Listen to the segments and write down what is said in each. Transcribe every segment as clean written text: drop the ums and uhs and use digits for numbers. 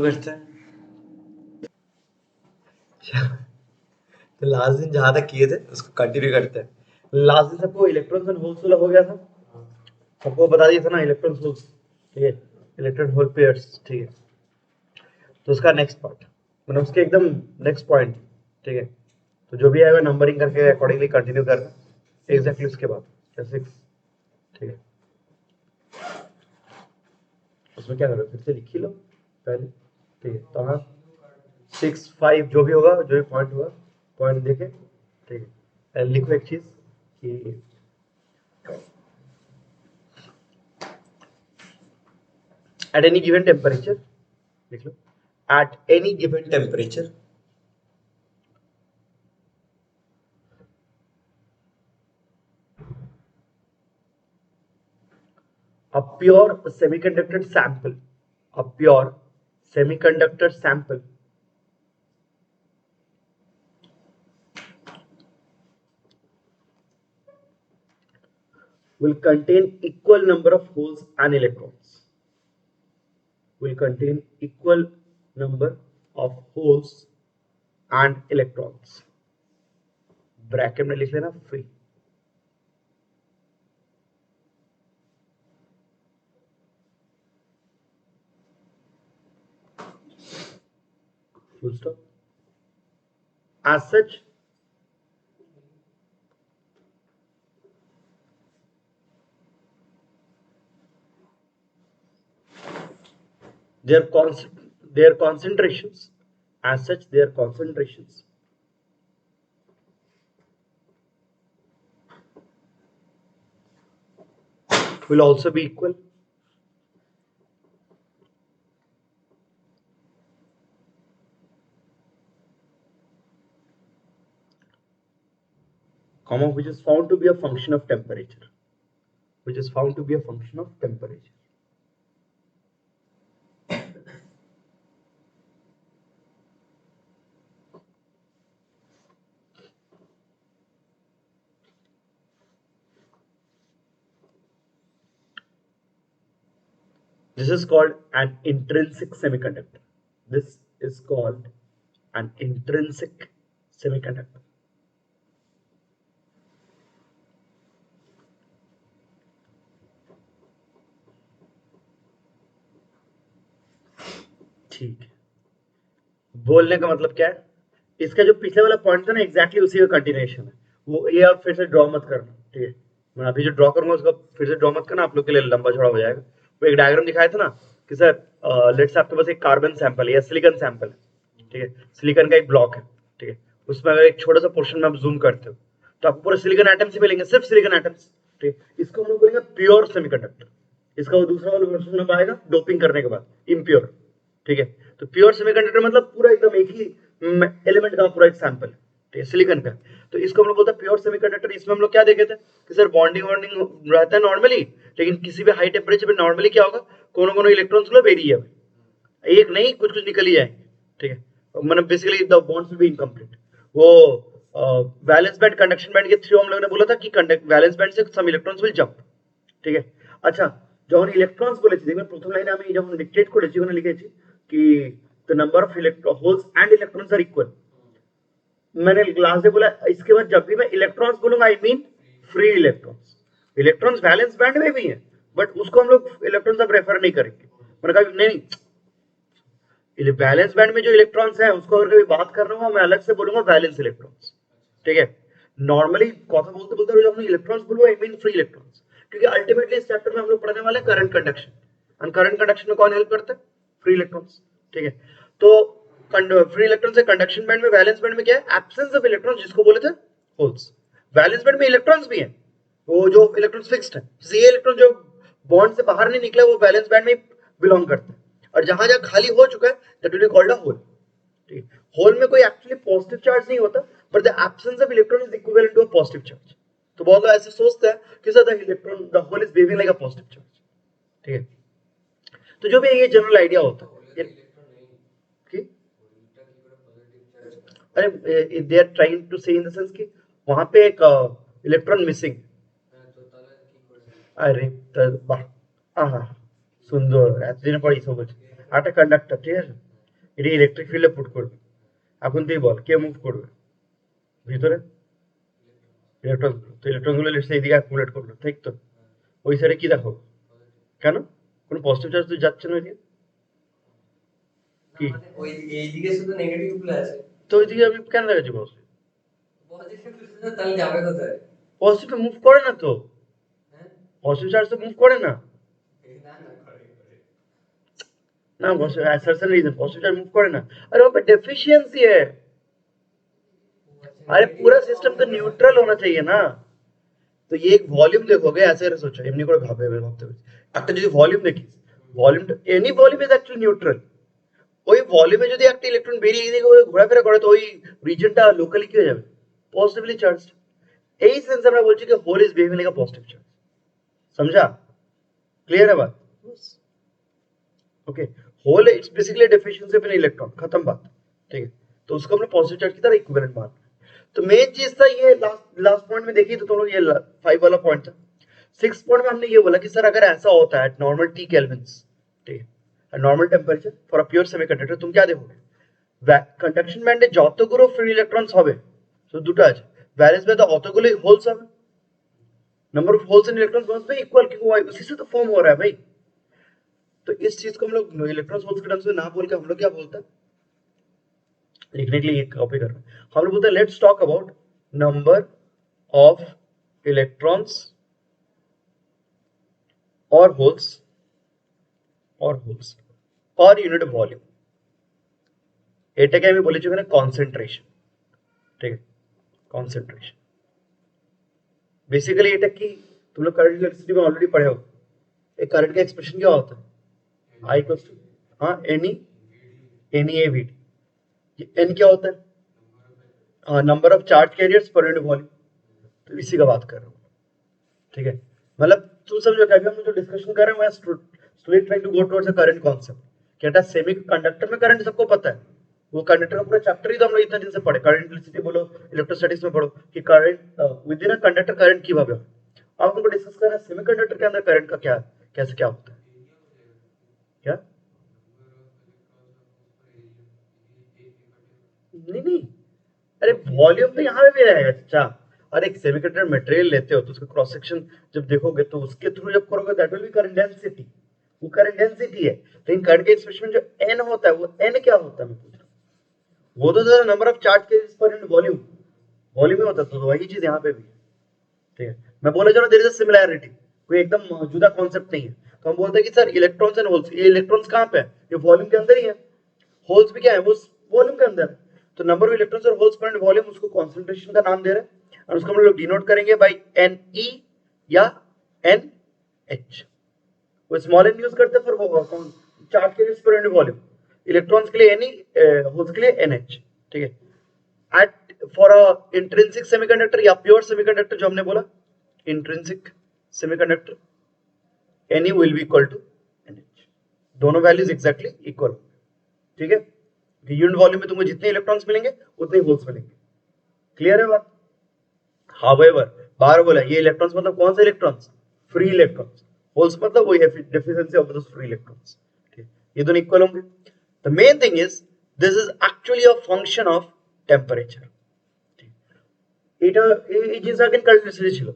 करते हैं। तो लास्ट दिन जहां तक किए थे उसको कंटिन्यू करते हैं। लास्ट दिन सबको इलेक्ट्रॉन्स एंड होल्स वाला हो गया था, सबको बता दिया था ना इलेक्ट्रॉन्स होल्स, ठीक है, इलेक्ट्रॉन होल पेयर्स, ठीक है। तो उसका नेक्स्ट पार्ट मतलब उसके एकदम नेक्स्ट पॉइंट, ठीक है। तो जो भी आएगा नंबरिंग करके अकॉर्डिंगली कंटिन्यू करना एग्जैक्टली उसके बाद 6, ठीक है। उसमें क्या करो फिर से लिख ही लो पहले, ठीक है। तो हाँ 6, 5 जो भी होगा, जो भी पॉइंट होगा पॉइंट देके, ठीक है। लिखो एक चीज कि at any given temperature, लिख लो at any given temperature a pure semiconductor sample, a pure semiconductor sample will contain equal number of holes and electrons, will contain equal number of holes and electrons, bracket में लिख लेना free, full stop. As such, their concentrations, as such their concentrations will also be equal. Comma, which is found to be a function of temperature, which is found to be a function of temperature. This is called an intrinsic semiconductor. This is called an intrinsic semiconductor. ठीक है, बोलने का मतलब क्या है, इसका जो पिछले वाला पॉइंट था ना एग्जैक्टली उसी का कंटिन्यूएशन है वो। ये आप फिर से ड्रॉ मत करना, ठीक है। मैं अभी जो ड्रॉ करूंगा उसका फिर से ड्रॉ मत करना, आप लोग के लिए लंबा चौड़ा हो जाएगा। वो एक डायग्राम दिखाया था ना कि सर लेट्स आपके पास एक कार्बन सैंपल है या सिलिकॉन सैंपल है, ठीक है। सिलिकॉन का एक ब्लॉक है, ठीक है। उसमें अगर एक छोटा सा पोर्शन में आप जूम करते हो तो आपको पूरा सिलिकॉन एटम्स ही मिलेंगे, सिर्फ सिलिकॉन एटम्स, ठीक है। इसको हम लोग बोलेंगे प्योर सेमीकंडक्टर। इसका वो दूसरा वाला वर्जन में आएगा डोपिंग करने के बाद, इम्प्योर, ठीक है। तो प्योर सेमीकंडक्टर मतलब पूरा एकदम एक ही एलिमेंट का पूरा एक सैंपल, ठीक है, सिलिकॉन का। तो इसको हम लोग बोलते हैं प्योर सेमीकंडक्टर। इसमें हम लोग क्या देखे थे कि सर बॉन्डिंग रहता है नॉर्मली, लेकिन किसी भी हाई टेम्परेचर पे नॉर्मली क्या होगा, कोनो इलेक्ट्रॉन्स को वेरी है, एक नहीं कुछ कुछ निकल ही जाएंगे, ठीक है। मतलब basically the bonds will be incomplete. वो वैलेंस बैंड कंडक्शन बैंड के थ्रू हम लोगों ने बोला था कि वैलेंस बैंड से सम इलेक्ट्रॉन्स विल जंप, ठीक है। अच्छा, जो हम इलेक्ट्रॉन्स बोले थे प्रथम लाइन में जब हम डिक्टेट को लिखी लिखे थे कि the number of holes and electrons are equal. मैंने लास्ट डे बोला इसके बाद जब भी मैं इलेक्ट्रॉन्स बोलूंगा I mean free electrons. Electrons valence band में भी है बट उसको हम लोग इलेक्ट्रॉन्स अब रेफर नहीं करेंगे। मैंने कहा नहीं, वैलेंस बैंड में जो इलेक्ट्रॉन्स हैं उसको अगर कभी बात कर रहा हूँ मैं अलग से बोलूंगा वैलेंस इलेक्ट्रॉन्स, ठीक है। नॉर्मली कौन बोलते बोलते जब हम इलेक्ट्रॉन्स बोलूंगा आई मीन फ्री इलेक्ट्रॉन्स, क्योंकि अल्टीमेटली इस चैप्टर में हम लोग पढ़ने वाले करंट कंडक्शन, और करंट कंडक्शन में कौन हेल्प करता है, फ्री इलेक्ट्रॉन्स, ठीक है। तो फ्री इलेक्ट्रॉन से कंडक्शन बैंड में, वैलेंस बैंड में क्या है, एब्सेंस ऑफ इलेक्ट्रॉन्स जिसको बोले थे होल्स। वैलेंस बैंड में इलेक्ट्रॉन्स भी हैं, वो जो इलेक्ट्रॉन्स फिक्स्ड है, ये इलेक्ट्रॉन जो बॉन्ड से बाहर नहीं निकला वो वैलेंस बैंड में बिलोंग करता है, और जहां जहां खाली हो चुका है that will be called a hole, ठीक है। होल में कोई एक्चुअली पॉजिटिव चार्ज नहीं होता but the absence of electron is equivalent to a positive charge. तो बहुत लोग ऐसे सोचते हैं कि sir the electron the hole is behaving like a positive charge, ठीक है। तो जो भी ये जनरल आइडिया होता है कि अरे दे आर ट्राइंग टू से इन द सेंस कि वहां पे एक इलेक्ट्रॉन मिसिंग। अरे বাহ আহা সুন্দর এতদিন পর এই সব একটা কন্ডাক্টর, ঠিক আছে। এটি ইলেকট্রিক ফিল্ডে পুট করবে। এখন তুই বল কে মুভ করবে ভিতরে? ইলেকট্রন। তো ইলেকট্রনগুলো এইদিকে অ্যাকুমুলেট করলো, ঠিক তো? ওই সাইডে কি দেখো? কেন কোনো পজিটিভ চার্জ তো যাচ্ছে না ওইদিকে? কি ওই এইদিকে শুধু নেগেটিভ গুলো আছে, তো ওইদিকে আমি কেন দেখাচ্ছি পজিটিভ? পজিটিভ গুলো তাহলে যাবে কোথায়? পজিটিভ মুভ করে না তো, হ্যাঁ, पॉजिटिव चार्ज तो मूव करे ना। না না করে ना certain region positive charge move करे ना। अरे वहाँ पे डेफिशिएंसी है। अरे पूरा सिस्टम तो न्यूट्रल होना चाहिए ना। तो ये एक वॉल्यूम देखोगे ऐसे सोचो, এমনি করে ভাবে ভাবতে হবে একটা যদি ভলিউম দেখিস, volume any volume is actually neutral. ওই ভলিউমে যদি একটা ইলেকট্রন বেরিয়ে এদিকে ঘোরাফেরা করে তো ওই রিজনটা লোকালি কি হয়ে যাবে? Positively charged. এই সেন্স আমরা বলছি कि hole is behaving like a positive charge. समझा? क्लियर है बात? Okay. Hole it's basically deficiency of an electron, खत्म बात। ठीक है, तो उसको हमने पॉजिटिव चार्ज की तरह इक्विवेलेंट मान। तो मेन चीज था ये लास्ट पॉइंट में देखिए तो तुम लोग ये 5 वाला पॉइंट था। 6 पॉइंट में हमने ये बोला कि सर अगर ऐसा होता है नॉर्मल टी केल्विन्स, ठीक है, normal temperature for a pure semiconductor, तुम क्या देखोगे? कंडक्शन बैंडে যতগুলো ফ্রি ইলেকট্রনস হবে তো দুটো আছে, ভ্যালেন্স ব্যান্ডে অতগুলোই হোলস হবে। Number of holes and electrons must be equal, क्योंकि उसी से तो फॉर्म हो रहा है भाई। तो इस चीज को हम लोग इलेक्ट्रॉन्स होल्स के टर्म्स में ना बोल के हम लोग क्या बोलते हैं, लिखने के लिए कॉपी कर रहे हैं, हम लोग बोलते हैं let's talk about number of electrons और होल्स पर यूनिट वॉल्यूम। এটাকে আমি বলেছি ওখানে কনসেন্ট্রেশন। ঠিক আছে, কনসেন্ট্রেশন बेसिकली এটা কি तुम लोग करंट इलेक्ट्रिसिटी में ऑलरेडी पढ़े हो। एक करंट का एक्सप्रेशन क्या होता है? आई इक्वल्स टू हाँ एन ए वी डी। एन क्या होता है? हाँ, number of charge carriers per unit volume. तो इसी का बात कर रहा हूँ। ठीक है, मतलब तुम समझो कि अभी हम जो डिस्कशन कर रहे हैं student trying to go towards a current concept. क्या सेमी कंडक्टर में करंट सबको पता है, वो कंडक्टर का पूरा चैप्टर ही तो हम लोग इतना दिन से पढ़े, करंट इलेक्ट्रिसिटी बोलो, इलेक्ट्रोस्टैटिक्स में पढ़ो कि current with in a conductor current की भाव है। अब हमको डिस्कस कर रहे हैं सेमीकंडक्टर के अंदर करंट का क्या कैसे क्या होता है। क्या नहीं, अरे वॉल्यूम तो यहाँ पे भी रहेगा अच्छा। और एक सेमीकंडक्टर मटेरियल लेते हो तो उसका क्रॉस सेक्शन जब देखोगे तो उसके थ्रू जब करोगे that will B current density, वो करंट डेंसिटी है। लेकिन करंट के एक्सप्रेशन जो एन होता है वो एन क्या होता है मैं पूछ रहा हूँ। वो तो नंबर ऑफ चार्ज के पर यूनिट वॉल्यूम, वॉल्यूम में होता है। तो वही चीज यहाँ पे भी है। ठीक है, मैं बोला जा रहा देयर इज अ सिमिलैरिटी, कोई एकदम जुदा कॉन्सेप्ट नहीं है। तो हम बोलते हैं कि सर इलेक्ट्रॉन्स एंड होल्स, ये इलेक्ट्रॉन्स कहाँ पे है? ये वॉल्यूम के अंदर ही है। होल्स भी क्या है? वो वॉल्यूम के अंदर है। तो नंबर ऑफ इलेक्ट्रॉन्स और होल्स पर वॉल्यूम, उसको कॉन्सेंट्रेशन का नाम दे रहे हैं और उसको हम लोग डिनोट करेंगे बाय एन ई या एन एच। वो स्मॉल एन यूज करते हैं फॉर चार्ज के पर वॉल्यूम, इलेक्ट्रॉन्स के लिए एन ई, होल्स के लिए एन एच। ठीक है, at for a intrinsic semiconductor या pure semiconductor जो हमने बोला intrinsic semiconductor Ne will be equal to NH, दोनों वैल्यूज एग्जैक्टली इक्वल। ठीक है, यूनिट वॉल्यूम में तुमको जितने इलेक्ट्रॉन्स मिलेंगे उतने ही होल्स मिलेंगे। क्लियर है बात? हाउएवर बार बोला ये इलेक्ट्रॉन्स मतलब कौन से इलेक्ट्रॉन्स? Free electrons. होल्स मतलब वही deficiency of those free electrons. ठीक, ये दोनों इक्वल होंगे। The main thing is this is actually a function of temperature. এটা এই জিনিস আগে কারেন্ট ডেন্সিটি ছিল।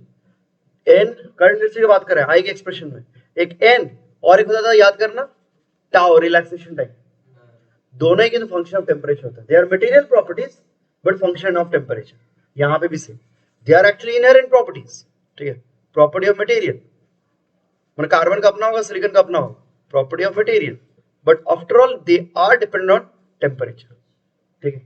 n करंट डेंसिटी की बात करें आई के एक्सप्रेशन में, एक n और एक होता था याद करना टाउ, रिलैक्सेशन टाइम। दोनों ही के तो फंक्शन ऑफ टेम्परेचर होता है। They are material properties but function of temperature. यहाँ पे भी same, they are actually inherent properties. ठीक है, प्रॉपर्टी ऑफ मटेरियल, मतलब कार्बन का अपना होगा, सिलिकॉन का अपना होगा, property of material, but after all they are dependent on temperature. ठीक है,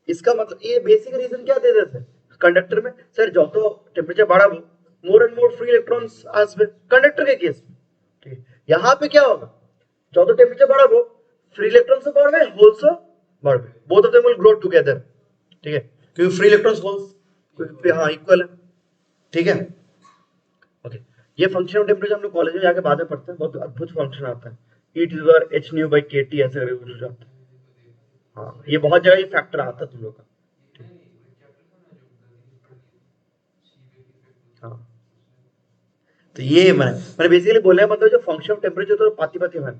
इसका मतलब ये बेसिक रीजन क्या दे देते हैं कंडक्टर में, सर যত टेम्परेचर बढ़ाबो more and more free electrons আসবে कंडक्टर के केस में। ठीक है, यहाँ पे क्या होगा, যত टेम्परेचर बढ़ाबो फ्री इलेक्ट्रॉन्स बढ़বে, होल्स बढ़বে, both of them will grow together. ठीक है, क्योंकि फ्री इलेक्ट्रॉन्स होल्स हाँ इक्वल है। ठीक है, ओके। ये फंक्शन ऑफ टेम्परेचर हम लोग कॉलेज में जाके बाद में पढ़ते हैं, बहुत अद्भुत फंक्शन आता है, e to the power h nu by kt ऐसे करके कुछ आता है। हाँ, ये बहुत जगह ये फैक्टर आता है तुम लोग का। हाँ, तो ये मैंने बेसिकली बोला है, मतलब जो फंक्शन ऑफ टेम्परेचर तो पाती पाती है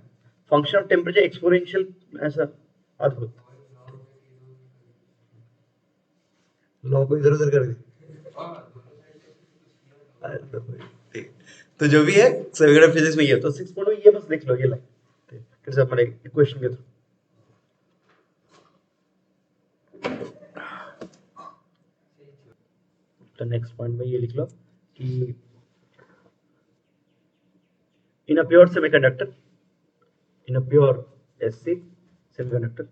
फंक्शन ऑफ टेम्परेचर एक्सपोनेंशियल ऐसा अद्भुत, लॉ को इधर उधर कर दी। ठीक, तो जो भी है सेमीकंडक्टर फिजिक्स में ये है। तो 6.0 ये बस देख लो, ये लाइन फिर से अपने इक्वेशन के थ्रू। तो नेक्स्ट पॉइंट में ये लिख लो कि in a pure semiconductor, in a pure SC semiconductor,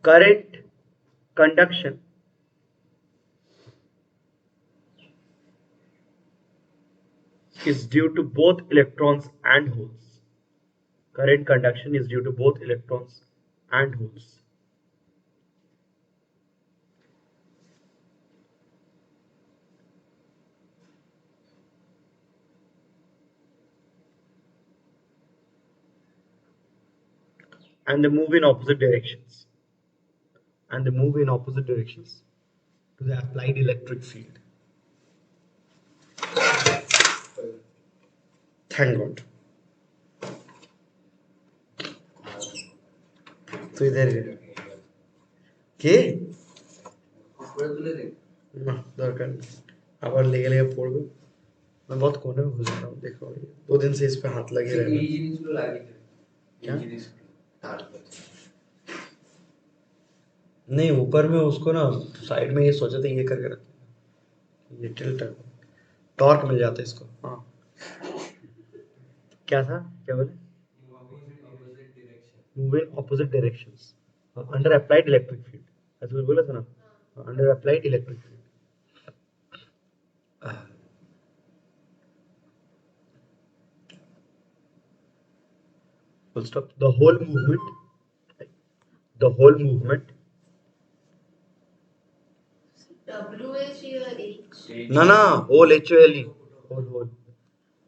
current conduction is due to both electrons and holes. Current conduction is due to both electrons and holes. And they move in opposite directions. And they move in opposite directions to the applied electric field. Thank God. तो इधर के ना दरकार नहीं, আবার লেগে লেগে পড়বে। मैं बहुत कोने में घुस जा रहा हूँ, देखो 2 दिन से इस पे हाथ लगे रहे। এই জিনিসগুলো লাগে क्या? এই জিনিসগুলো তারপর नहीं, ऊपर में उसको ना साइड में ये सोचा था ये करके रखें, ये टिल्ट टॉर्क मिल जाता है इसको। हाँ, क्या था, क्या बोले? Opposite direction move in opposite directions under applied electric field, ऐसा कुछ बोला था ना, under applied electric field. Full stop. The whole movement WH or H? ना whole HOLE, whole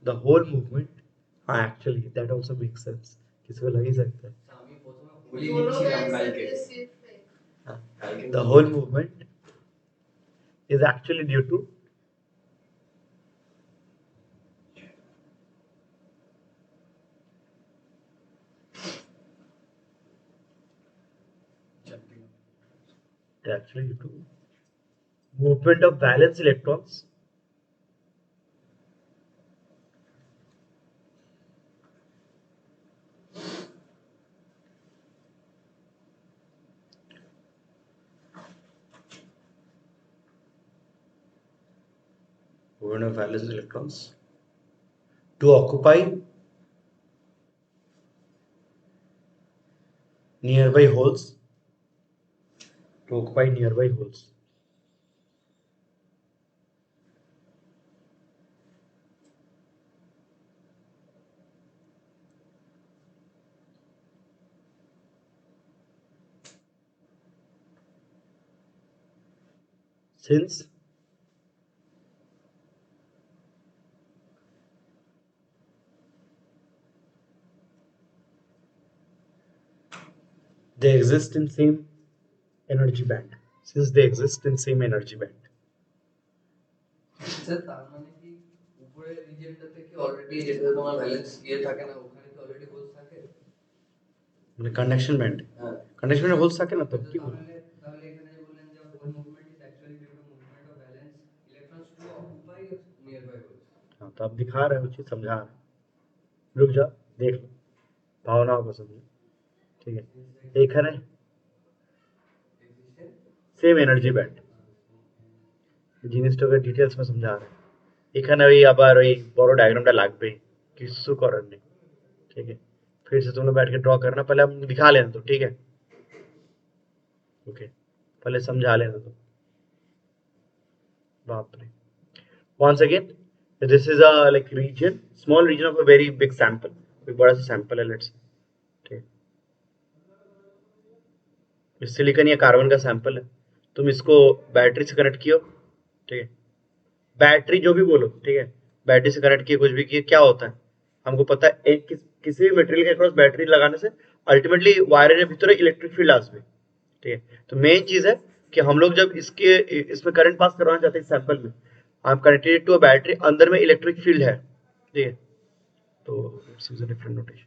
the whole movement, हाँ actually that also makes sense, किसी को लग ही सकता है। আমি প্রথমে বলি दोनों का দিচ্ছিলাম ऐसा কালকে कैसे है? কালকে The whole movement is actually due to movement of valence electrons to occupy nearby holes, since they exist in same energy band, sir তার মানে কি উপরের রিজিয়নটা থেকে অলরেডি যেটা তোমার ব্যালেন্স ইয়ে থাকে না ওখানে কি অলরেডি হোলস থাকে মানে conduction band, হ্যাঁ conduction band holes থাকে না তো কি বলবো? তাহলে তাহলে এখানে যে বললেন যে hole movement is actually due to movement of valence electrons to occupy nearby holes हाँ, तो आप दिखा रहे हो, चीज समझा रहे हैं। रुक जाओ, देख लो, भावनाओं को समझो, ठीक है। এখানে সেম এনার্জি ব্যান্ড, জিনিসটাকে ডিটেলস में समझा रहे हैं। এখানে ওই আবার ওই বড় ডায়াগ্রামটা লাগবে, কিছু করার নেই, ठीक है। फिर से तुम लोग बैठ के ड्रॉ करना, पहले हम दिखा लेना तो, ठीक है, ओके, पहले समझा लेना तो। बाप रे, once again this is a like region, small region of a very big sample, कोई बड़ा सा सैंपल है, लेट्स, ठीक, सिलिकॉन या कार्बन का सैंपल है, तुम इसको बैटरी से कनेक्ट कियो, ठीक है, बैटरी जो भी बोलो, ठीक है, बैटरी से कनेक्ट किए, कुछ भी किए, क्या होता है हमको पता है, एक किसी भी मटेरियल के अक्रॉस बैटरी लगाने से अल्टीमेटली वायर के भीतर इलेक्ट्रिक फील्ड आसबे, ठीक है। तो मेन चीज है कि हम लोग जब इसमें करंट पास करवाना चाहते हैं सैंपल में, I am connected to a battery, अंदर में इलेक्ट्रिक फील्ड है, ठीक है, तो it's use a different notation.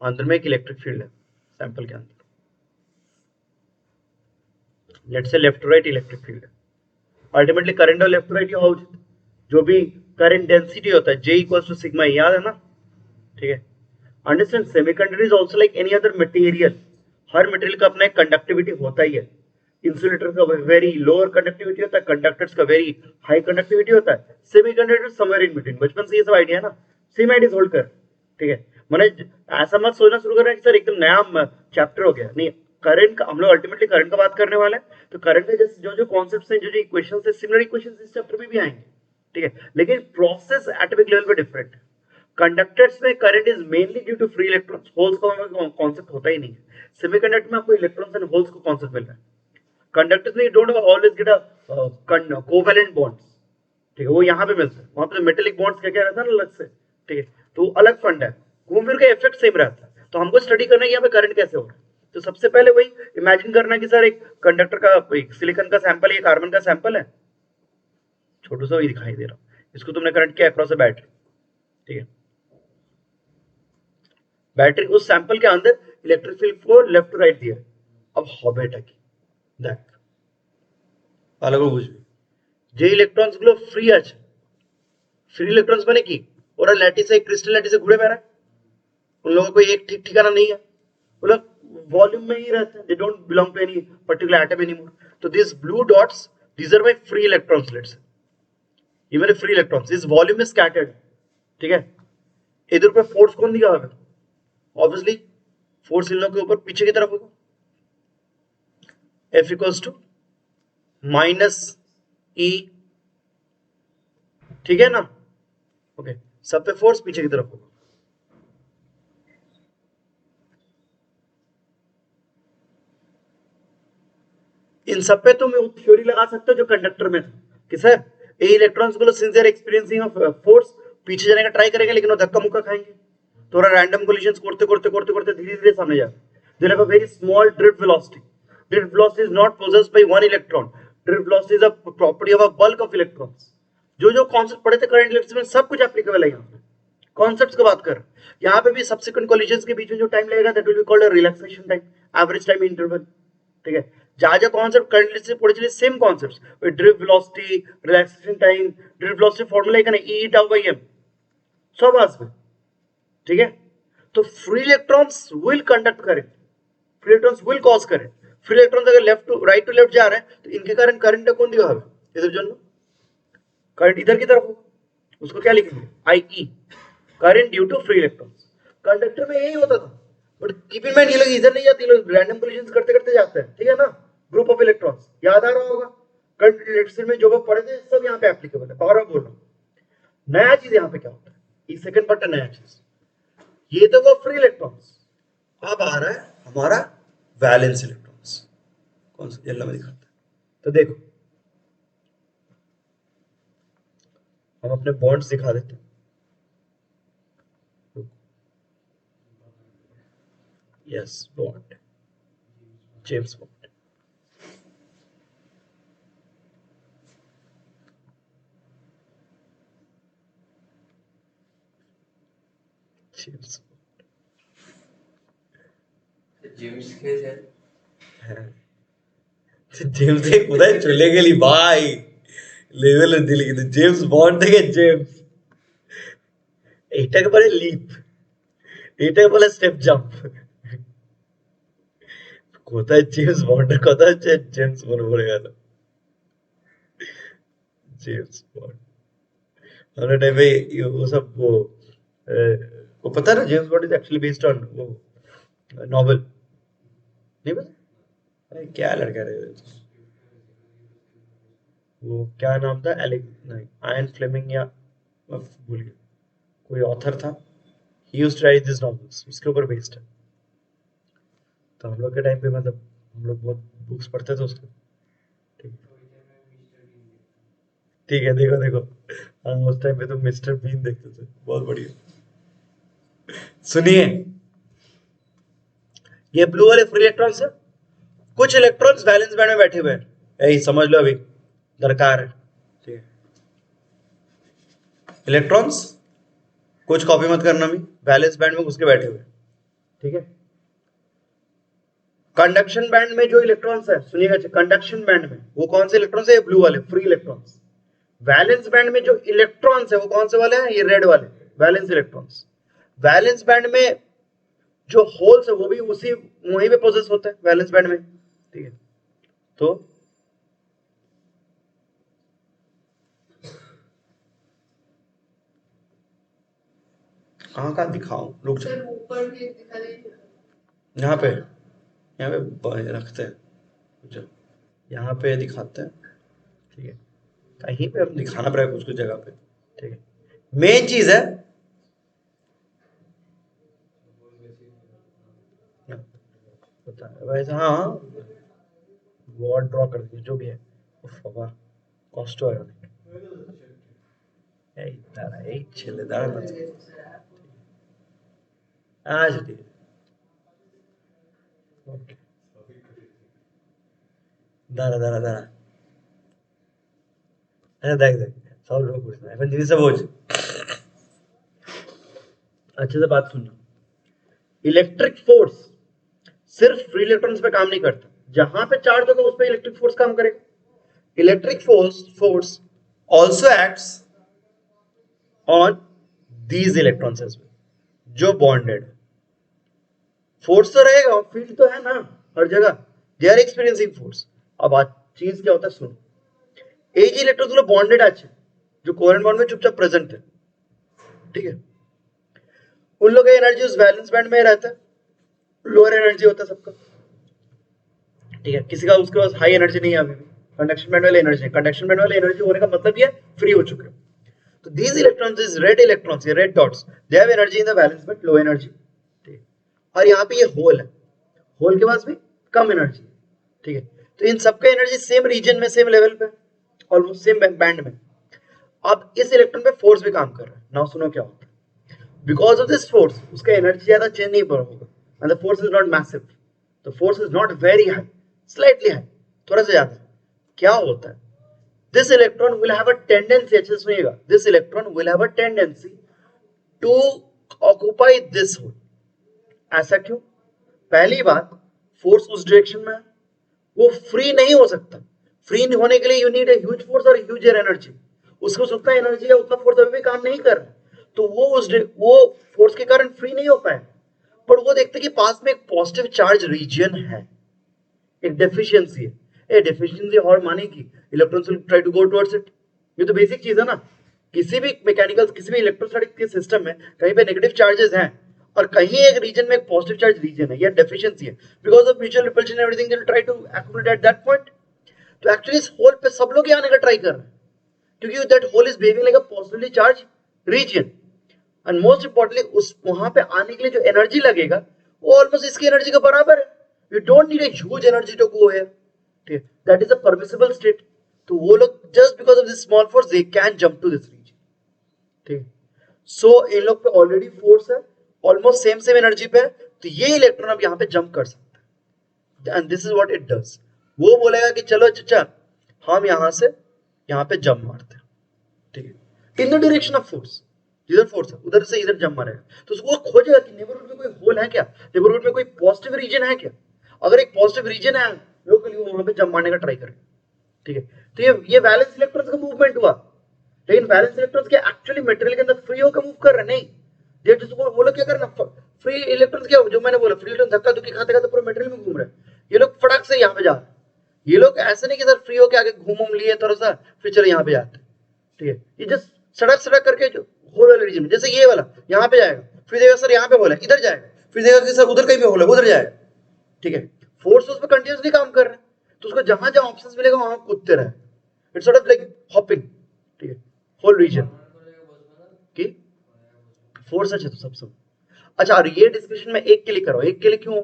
अंदर में एक इलेक्ट्रिक फील्ड है सैंपल के अंदर, let's say left to right electric field है। अल्टीमेटली करंट और लेफ्ट टू राइट हो उचित, जो भी करंट डेंसिटी होता है J इक्वल्स टू सिग्मा, याद है ना, ठीक है। Understand, semiconductor is also like any other material, her material का अपना एक कंडक्टिविटी होता ही है। इंसुलेटर का वेरी लोअर कंडक्टिविटी होता है, कंडक्टर्स का वेरी हाई कंडक्टिविटी होता है, सेमीकंडक्टर समवेयर इन बिटवीन। बचपन से ये सब आइडिया है ना, सेम आइडियाज होल्ड कर, ठीक है। मैंने ऐसा मत सोचना शुरू करना कि सर एकदम नया चैप्टर हो गया, नहीं। करंट का हम लोग अल्टीमेटली करंट का बात करने वाले हैं, तो करंट के जैसे जो जो कॉन्सेप्ट्स हैं, जो जो इक्वेशंस है, सिमिलर इक्वेशंस इस चैप्टर में भी आएंगे, ठीक है। लेकिन प्रोसेस एटॉमिक लेवल पे डिफरेंट है। कंडक्टर्स में current is mainly due to free electrons, holes का कॉन्सेप्ट होता ही नहीं है। सेमीकंडक्टर में आपको इलेक्ट्रॉन्स एंड होल्स का कॉन्सेप्ट मिल रहा है। कंडक्टर्स में you don't always get a covalent bonds, ठीक है, वो यहाँ पे मिलता है। वहां पे मेटेलिक बॉन्ड्स क्या क्या रहता है ना अलग से, ठीक है, तो अलग फंड है, घूम फिर का इफेक्ट सेम रहता है। तो हमको स्टडी करना है यहाँ पे करंट कैसे हो रहा है। तो सबसे पहले वही इमेजिन करना कि सर एक कंडक्टर का, एक सिलिकॉन का सैंपल है, कार्बन का सैंपल है, छोटू सा ही दिखाई दे रहा, इसको तुमने करंट किया अक्रॉस अ बैटरी, ठीक है। बैटरी उस सैंपल के अंदर इलेक्ट्रिक फील्ड को लेफ्ट टू राइट दिया। अब হবে এটা কি দেখ, ভালো করে বুঝবি। যে ইলেকট্রনস গুলো ফ্রি আছে, ফ্রি ইলেকট্রনস মানে কি, ওরা ল্যাটিসে ক্রিস্টাल ল্যাটিসে घूरे बेरा, उन लोगों को एक ठीक ठिकाना नहीं है, वो लोग वॉल्यूम में ही रहते हैं, they don't belong to any particular atom anymore. तो this blue dots, these are my free electrons, let's say ये मेरे फ्री इलेक्ट्रॉन्स, इस वॉल्यूम में स्कैटर्ड, ठीक है। इधर पे फोर्स कौन दिया होगा, ऑब्वियसली फोर्स इन लोगों के ऊपर पीछे की तरफ होगा, F इक्वल्स टू माइनस ई, ठीक है ना, ओके। सब पे फोर्स पीछे की तरफ होगा। इन सब पे तुम थ्योरी लगा सकते हो जो कंडक्टर में था कि सर ए इलेक्ट्रॉन्स को सिंसियर एक्सपीरियंसिंग ऑफ फोर्स पीछे जाने का ट्राई करेंगे, लेकिन वो धक्का मुक्का खाएंगे, थोड़ा रैंडम कोलिजन्स करते करते करते करते धीरे धीरे सामने जाए। They have a very small drift velocity. Drift velocity is not possessed by one electron. Drift velocity is a property of a bulk of electrons. जो जो कॉन्सेप्ट पढ़े थे करंट इलेक्ट्रिसिटी में सब कुछ एप्लीकेबल है यहाँ पे। कॉन्सेप्ट्स की बात कर, यहाँ पे भी सब्सिक्वेंट कोलिजन्स के बीच में जो टाइम लगेगा that will be called a relaxation time, average time interval, ठीक है। जहाँ जहाँ कॉन्सेप्ट करंट इलेक्ट्रिसिटी पढ़े चलिए same concepts, drift velocity, relaxation time, drift velocity formula है ना E टाउ बाई m, सब आस में, ठीक है। तो free electrons will conduct current, free electrons will cause current. Free electrons अगर लेफ्ट टू राइट जा रहे हैं तो इनके कारण करंट कौन दिखा है, इधर जो करंट इधर की तरफ होगा, उसको क्या लिखेंगे, IE, current due to free electrons. Conductor में यही होता था, बट कीप इन माइंड ये लोग इधर नहीं जाते, लोग रैंडम कोलिजन्स करते करते जाते हैं, ठीक है ना। ग्रुप ऑफ इलेक्ट्रॉन्स याद आ रहा होगा, करंट इलेक्ट्रिसिटी में जो वो पढ़े थे सब यहाँ पे एप्लीकेबल है। और बोल रहा हूँ नया चीज यहाँ पे क्या होता है, इस सेकंड पार्ट नया चीज, ये तो वो फ्री इलेक्ट्रॉन्स, अब आ रहा है हमारा वैलेंस इलेक्ट्रॉन्स, कौन सा येलो में दिखाता है। तो देखो हम अपने बॉन्ड्स दिखा देते हैं, yes bond, James bond, James James के है जेम्स एक उधर चले गई भाई, लेवल दिल की, तो जेम्स बॉन्ड থেকে জেমস, এটাকে বলে লিপ, এটাকে বলে স্টেপ জাম্প। কোথায় জেমস বন্ডের কথা হচ্ছে, জেমস মনে পড়ে গেল, जेम्स बॉन्ड हमारे टाइम पे वो सब वो पता है ना, James bond is actually based on वो नॉवेल, नहीं पता, अरे क्या लड़का रहे, वो क्या नाम था, एलेक्स नहीं आयन फ्लेमिंग या मैं भूल गया, कोई ऑथर था, he used to write this novels, उसके ऊपर बेस्ड है। तो हम लोग के टाइम पे मतलब हम लोग बहुत बुक्स पढ़ते थे उसके, ठीक है, देखो देखो हम उस टाइम पे तो मिस्टर बीन देखते थे, बहुत बढ़िया। सुनिए ये ब्लू वाले फ्री इलेक्ट्रॉन्स है, कुछ इलेक्ट्रॉन्स वैलेंस बैंड में बैठे हुए हैं, यही समझ लो अभी दरकार है, ठीक है। इलेक्ट्रॉन्स कुछ कॉपी मत करना, भी वैलेंस बैंड में घुस के बैठे हुए, ठीक है। कंडक्शन बैंड में जो इलेक्ट्रॉन्स है, सुनिएगा, कंडक्शन बैंड में वो कौन से इलेक्ट्रॉन्स है? ये ब्लू वाले फ्री इलेक्ट्रॉन्स। वैलेंस बैंड में जो इलेक्ट्रॉन्स है वो कौन से वाले हैं? ये रेड वाले वैलेंस इलेक्ट्रॉन्स। वैलेंस बैंड में जो होल्स है वो भी उसी वहीं पे पोजेस होते हैं वैलेंस बैंड में, ठीक है। तो कहाँ दिखाऊं? रुक जाओ, सर ऊपर भी दिखा दीजिए। यहाँ पे रखते हैं, जो यहाँ पे दिखाते हैं, ठीक है। कहीं पे अब दिखाना पड़ेगा कुछ कुछ जगह पे, ठीक है। मेन चीज है वैसे, हाँ वर्ड ड्रॉ कर दीजिए जो भी है। कॉस्ट है आज ओके, दारा दारा दारा देख देख सब लोग पूछना है दीदी से बोझ। अच्छे से बात सुनना, इलेक्ट्रिक फोर्स सिर्फ फ्री इलेक्ट्रॉन्स पे काम नहीं करता, जहां पे चार्ज होगा उस पे इलेक्ट्रिक फोर्स काम करेगा। Electric force also acts on these electrons as well, जो बॉन्डेड। फोर्स तो रहेगा, फील्ड तो है ना हर जगह, दे आर एक्सपीरियंसिंग फोर्स। अब आज चीज क्या होता है सुनो, এই যে ইলেকট্রনগুলো বন্ডেড আছে, जो कोवेलेंट बॉन्ड में चुपचाप प्रेजेंट है, ठीक है, उन लोगों का एनर्जी उस वैलेंस बैंड में रहता है, लोअर एनर्जी होता है सबका, ठीक है। किसी का उसके पास हाई एनर्जी नहीं है अभी भी, कंडक्शन बैंड वाले एनर्जी, कंडक्शन बैंड वाले एनर्जी होने का मतलब ये फ्री हो चुके हैं। तो these electrons, is red electrons, ये red dots, they have energy in the valence band, low energy, ठीक है। और यहाँ पे ये होल है, होल के पास भी कम एनर्जी, ठीक है। तो इन सबका एनर्जी सेम रीजन में, सेम लेवल पे, ऑलमोस्ट सेम बैंड में। अब इस इलेक्ट्रॉन पे फोर्स भी काम कर रहा है। नाउ सुनो क्या होता है, बिकॉज ऑफ दिस फोर्स उसका एनर्जी ज्यादा चेंज नहीं होगा, and the force is not massive, the force is not very high, slightly high, थोड़ा सा ज्यादा। क्या होता है, this electron will have a tendency, अच्छे से सुनिएगा, this electron will have a tendency to occupy this hole. ऐसा क्यों? पहली बात, फोर्स उस डायरेक्शन में है, वो फ्री नहीं हो सकता। फ्री होने के लिए you need a huge force और ह्यूज एनर्जी। उसको उतना एनर्जी या उतना फोर्स अभी भी काम नहीं कर रहा, तो वो फोर्स के कारण फ्री नहीं हो पाए। पर वो देखते कि पास में एक पॉजिटिव चार्ज रीजन है, एक डेफिशिएंसी है, ए डेफिशिएंसी और माने की electrons will try to go towards it. ये तो बेसिक चीज है ना, किसी भी मैकेनिकल, किसी भी इलेक्ट्रोस्टैटिक के सिस्टम में कहीं पे नेगेटिव चार्जेस हैं और कहीं एक रीजन में एक पॉजिटिव चार्ज रीजन है, या डेफिशिएंसी है, because of mutual repulsion everything they will try to accumulate at that point. तो एक्चुअली इस होल पे सब लोग आने का ट्राई कर रहे हैं, क्योंकि that hole is behaving like a positively charge region, and most importantly उस वहां पे आने के लिए जो एनर्जी लगेगा वो ऑलमोस्ट इसकी एनर्जी का बराबर है। You don't need a huge energy to go here, ठीक है, that is a permissible state. तो वो लोग just because of this small force they can jump to this region, ठीक है। सो इन लोग पे ऑलरेडी फोर्स है, ऑलमोस्ट सेम सेम एनर्जी पे है, तो ये इलेक्ट्रॉन अब यहाँ पे जंप कर सकता है, and this is what it does. वो बोलेगा कि चलो अच्छा हम यहाँ से यहाँ पे जंप मारते हैं, ठीक है, in the direction of force, जिधर फोर्स है उधर से इधर जंप मारेगा। तो उसको खोजेगा कि नेबरहुड में कोई होल है क्या, नेबरहुड में कोई पॉजिटिव रीजन है क्या। अगर एक पॉजिटिव रीजन है लोकली, वो वहां पे जंप मारने का ट्राई करेगा, ठीक है। तो ये वैलेंस इलेक्ट्रॉन्स का मूवमेंट हुआ, लेकिन वैलेंस इलेक्ट्रॉन्स के एक्चुअली मटेरियल के अंदर फ्री होकर मूव कर रहे नहीं, ये जिसको वो लोग क्या कर रहे हैं, फ्री इलेक्ट्रॉन्स क्या, जो मैंने बोला फ्री इलेक्ट्रॉन धक्का धुक्की खाते खाते पूरे मटेरियल में घूम रहे हैं, ये लोग फटाक से यहाँ पे जा रहे हैं। ये लोग ऐसे नहीं कि सर फ्री होके आगे घूम लिए थोड़ा सा फिर चलो यहाँ पे जाते हैं, ठीक है। ये जस्ट सड़क सड़क करके जो होल वाले रीजन में, जैसे ये वाला यहाँ पे जाएगा, फिर देगा सर यहाँ पे होल है इधर जाएगा, फिर देगा कि सर उधर कहीं पे होल है उधर जाएगा, ठीक है। फोर्स उस पर कंटिन्यूसली काम कर रहे हैं, तो उसको जहां जहां ऑप्शंस मिलेगा वहां कूदते रहे, it's sort of like hopping, ठीक है, होल रीजन की फोर्स अच्छे तो सब। अच्छा, और ये डिस्कशन में एक के लिए करो, एक के लिए क्यों?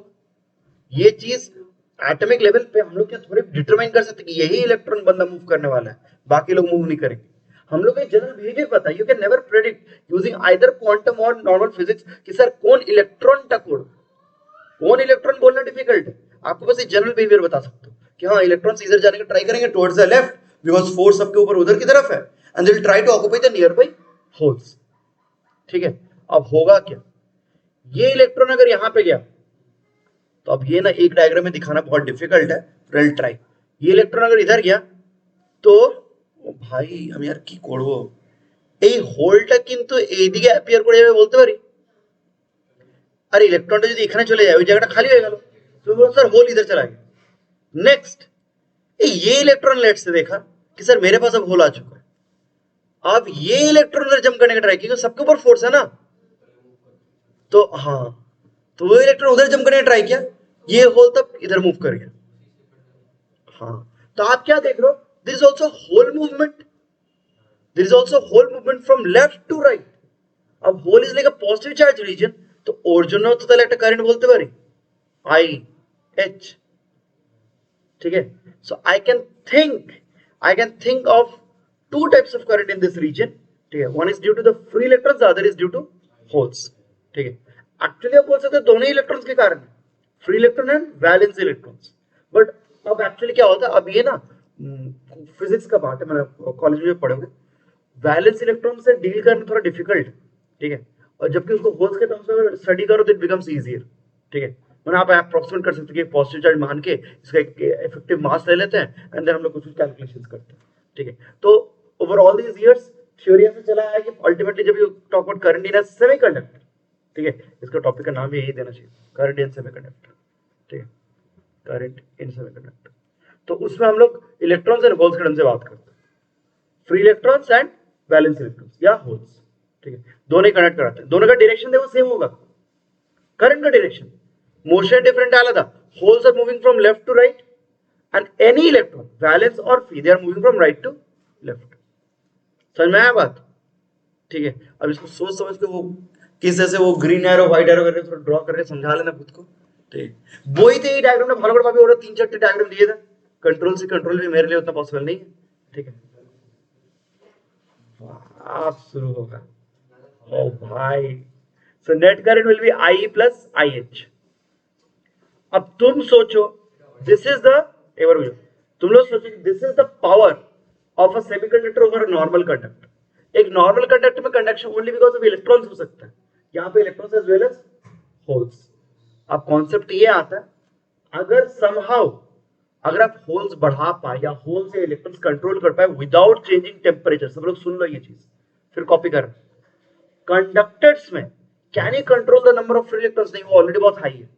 ये चीज एटॉमिक लेवल पे हम लोग क्या थोड़े डिटरमाइन कर सकते कि यही इलेक्ट्रॉन बंदा मूव करने वाला है, बाकी लोग मूव नहीं करेंगे। हम लोग को जनरल बिहेवियर पता है, you can never predict using either quantum और नॉर्मल फिजिक्स कि सर कौन इलेक्ट्रॉन टकराएगा, कौन इलेक्ट्रॉन बोलना डिफिकल्ट है। आपको बस एक जनरल बिहेवियर बता सकते हो कि हाँ इलेक्ट्रॉन्स इधर जाने का ट्राई करेंगे towards the left, because force सबके ऊपर उधर की तरफ है, and they will try to occupy the nearby holes, ठीक है। अब होगा क्या, ये इलेक्ट्रॉन अगर यहां पे गया तो अब ये ना एक डायग्राम में दिखाना बहुत डिफिकल्ट है, विल ट्राई। ये इलेक्ट्रॉन अगर इधर गया तो ও ভাই আমি আর কি করব, এই হোলটা কিন্তু এইদিকে অ্যাপিয়ার করে যাবে বলতে পারি। আর ইলেকট্রনটা যদি এখানে চলে যায় ওই জায়গাটা খালি হয়ে গেল, तो बोलो सर होल इधर चला गया। नेक्स्ट ये इलेक्ट्रॉन लेट से देखा कि सर मेरे पास अब होल आ चुका है, अब ये इलेक्ट्रॉन उधर जंप करने का ट्राई किया, सबके ऊपर फोर्स है ना, तो हाँ, तो वो इलेक्ट्रॉन उधर जंप करने का ट्राई किया, ये होल तब इधर मूव कर गया। हाँ, तो आप क्या देख रहे हो, there is also hole movement, there is also hole movement from left to right. अब hole is like a positive charge region, तो ওর জন্য তো তাহলে একটা কারেন্ট বলতে পারি I H, ठीक है। So I can think of two types of current in this region, ठीक है। one is due to the free electrons, the other is due to holes, ठीक है। एक्चुअली आप बोल सकते हैं दोनों ही इलेक्ट्रॉन्स के कारण, free electron and valence electrons, but अब एक्चुअली क्या होता है, अब ये ना फिजिक्स का पार्ट है, मैंने कॉलेज में पढ़ोगे, वैलेंस इलेक्ट्रॉन से डील करना थोड़ा डिफिकल्ट, ठीक है, और जबकि उसको होल्स के टर्म्स में स्टडी करो तो इट बिकम्स इजियर, ठीक है। मैंने आप अप्रोक्सीमेट कर सकते हैं कि पॉजिटिव चार्ज मान के इसका एक इफेक्टिव मास ले लेते हैं एंड देन हम लोग कुछ कैलकुलेशंस करते हैं, ठीक है। तो over all these years theory से चला है कि अल्टीमेटली जब you talk about current in a semiconductor, ठीक है, इसका टॉपिक का नाम भी यही देना चाहिए, करंट इन सेमीकंडक्टर, ठीक है, करंट इन सेमीकंडक्टर। तो उसमें हम लोग इलेक्ट्रॉन्स एंड होल्स के टर्म से बात करते हैं, free electrons and valence electrons या होल्स, ठीक है, दोनों ही कनेक्ट कराते हैं, दोनों का डायरेक्शन देखो सेम होगा, करंट का डायरेक्शन, मोशन डिफरेंट आला था, holes are moving from left to right and any electron valence और free they are moving from right to left. समझ में आया बात, ठीक है। अब इसको सोच समझ के वो किस से वो ग्रीन एरो व्हाइट एरो करके थोड़ा ड्रॉ करके समझा लेना खुद को, ठीक है। वही थे ये डायग्राम में ভালো করে ভাবে ওরা 3-4 डायग्राम दिए थे, कंट्रोल से कंट्रोल भी मेरे लिए उतना पॉसिबल नहीं है, ठीक है। आप शुरू होगा, ओ भाई, so net current will be I plus IH। अब तुम सोचो दिस इज द, एक बार बुझो, तुम लोग सोचो this is the power of a semiconductor over a normal conductor. एक नॉर्मल कंडक्टर में conduction only because of electrons हो सकता है, यहाँ पे electrons as well as holes. अब कॉन्सेप्ट ये आता है, अगर समहाउ अगर आप होल्स बढ़ा पाए या होल से इलेक्ट्रॉन्स कंट्रोल कर पाए विदाउट चेंजिंग टेम्परेचर, सब लोग सुन लो ये चीज फिर कॉपी कर, कंडक्टर्स में can you control the number of free electrons, नहीं वो ऑलरेडी बहुत हाई है।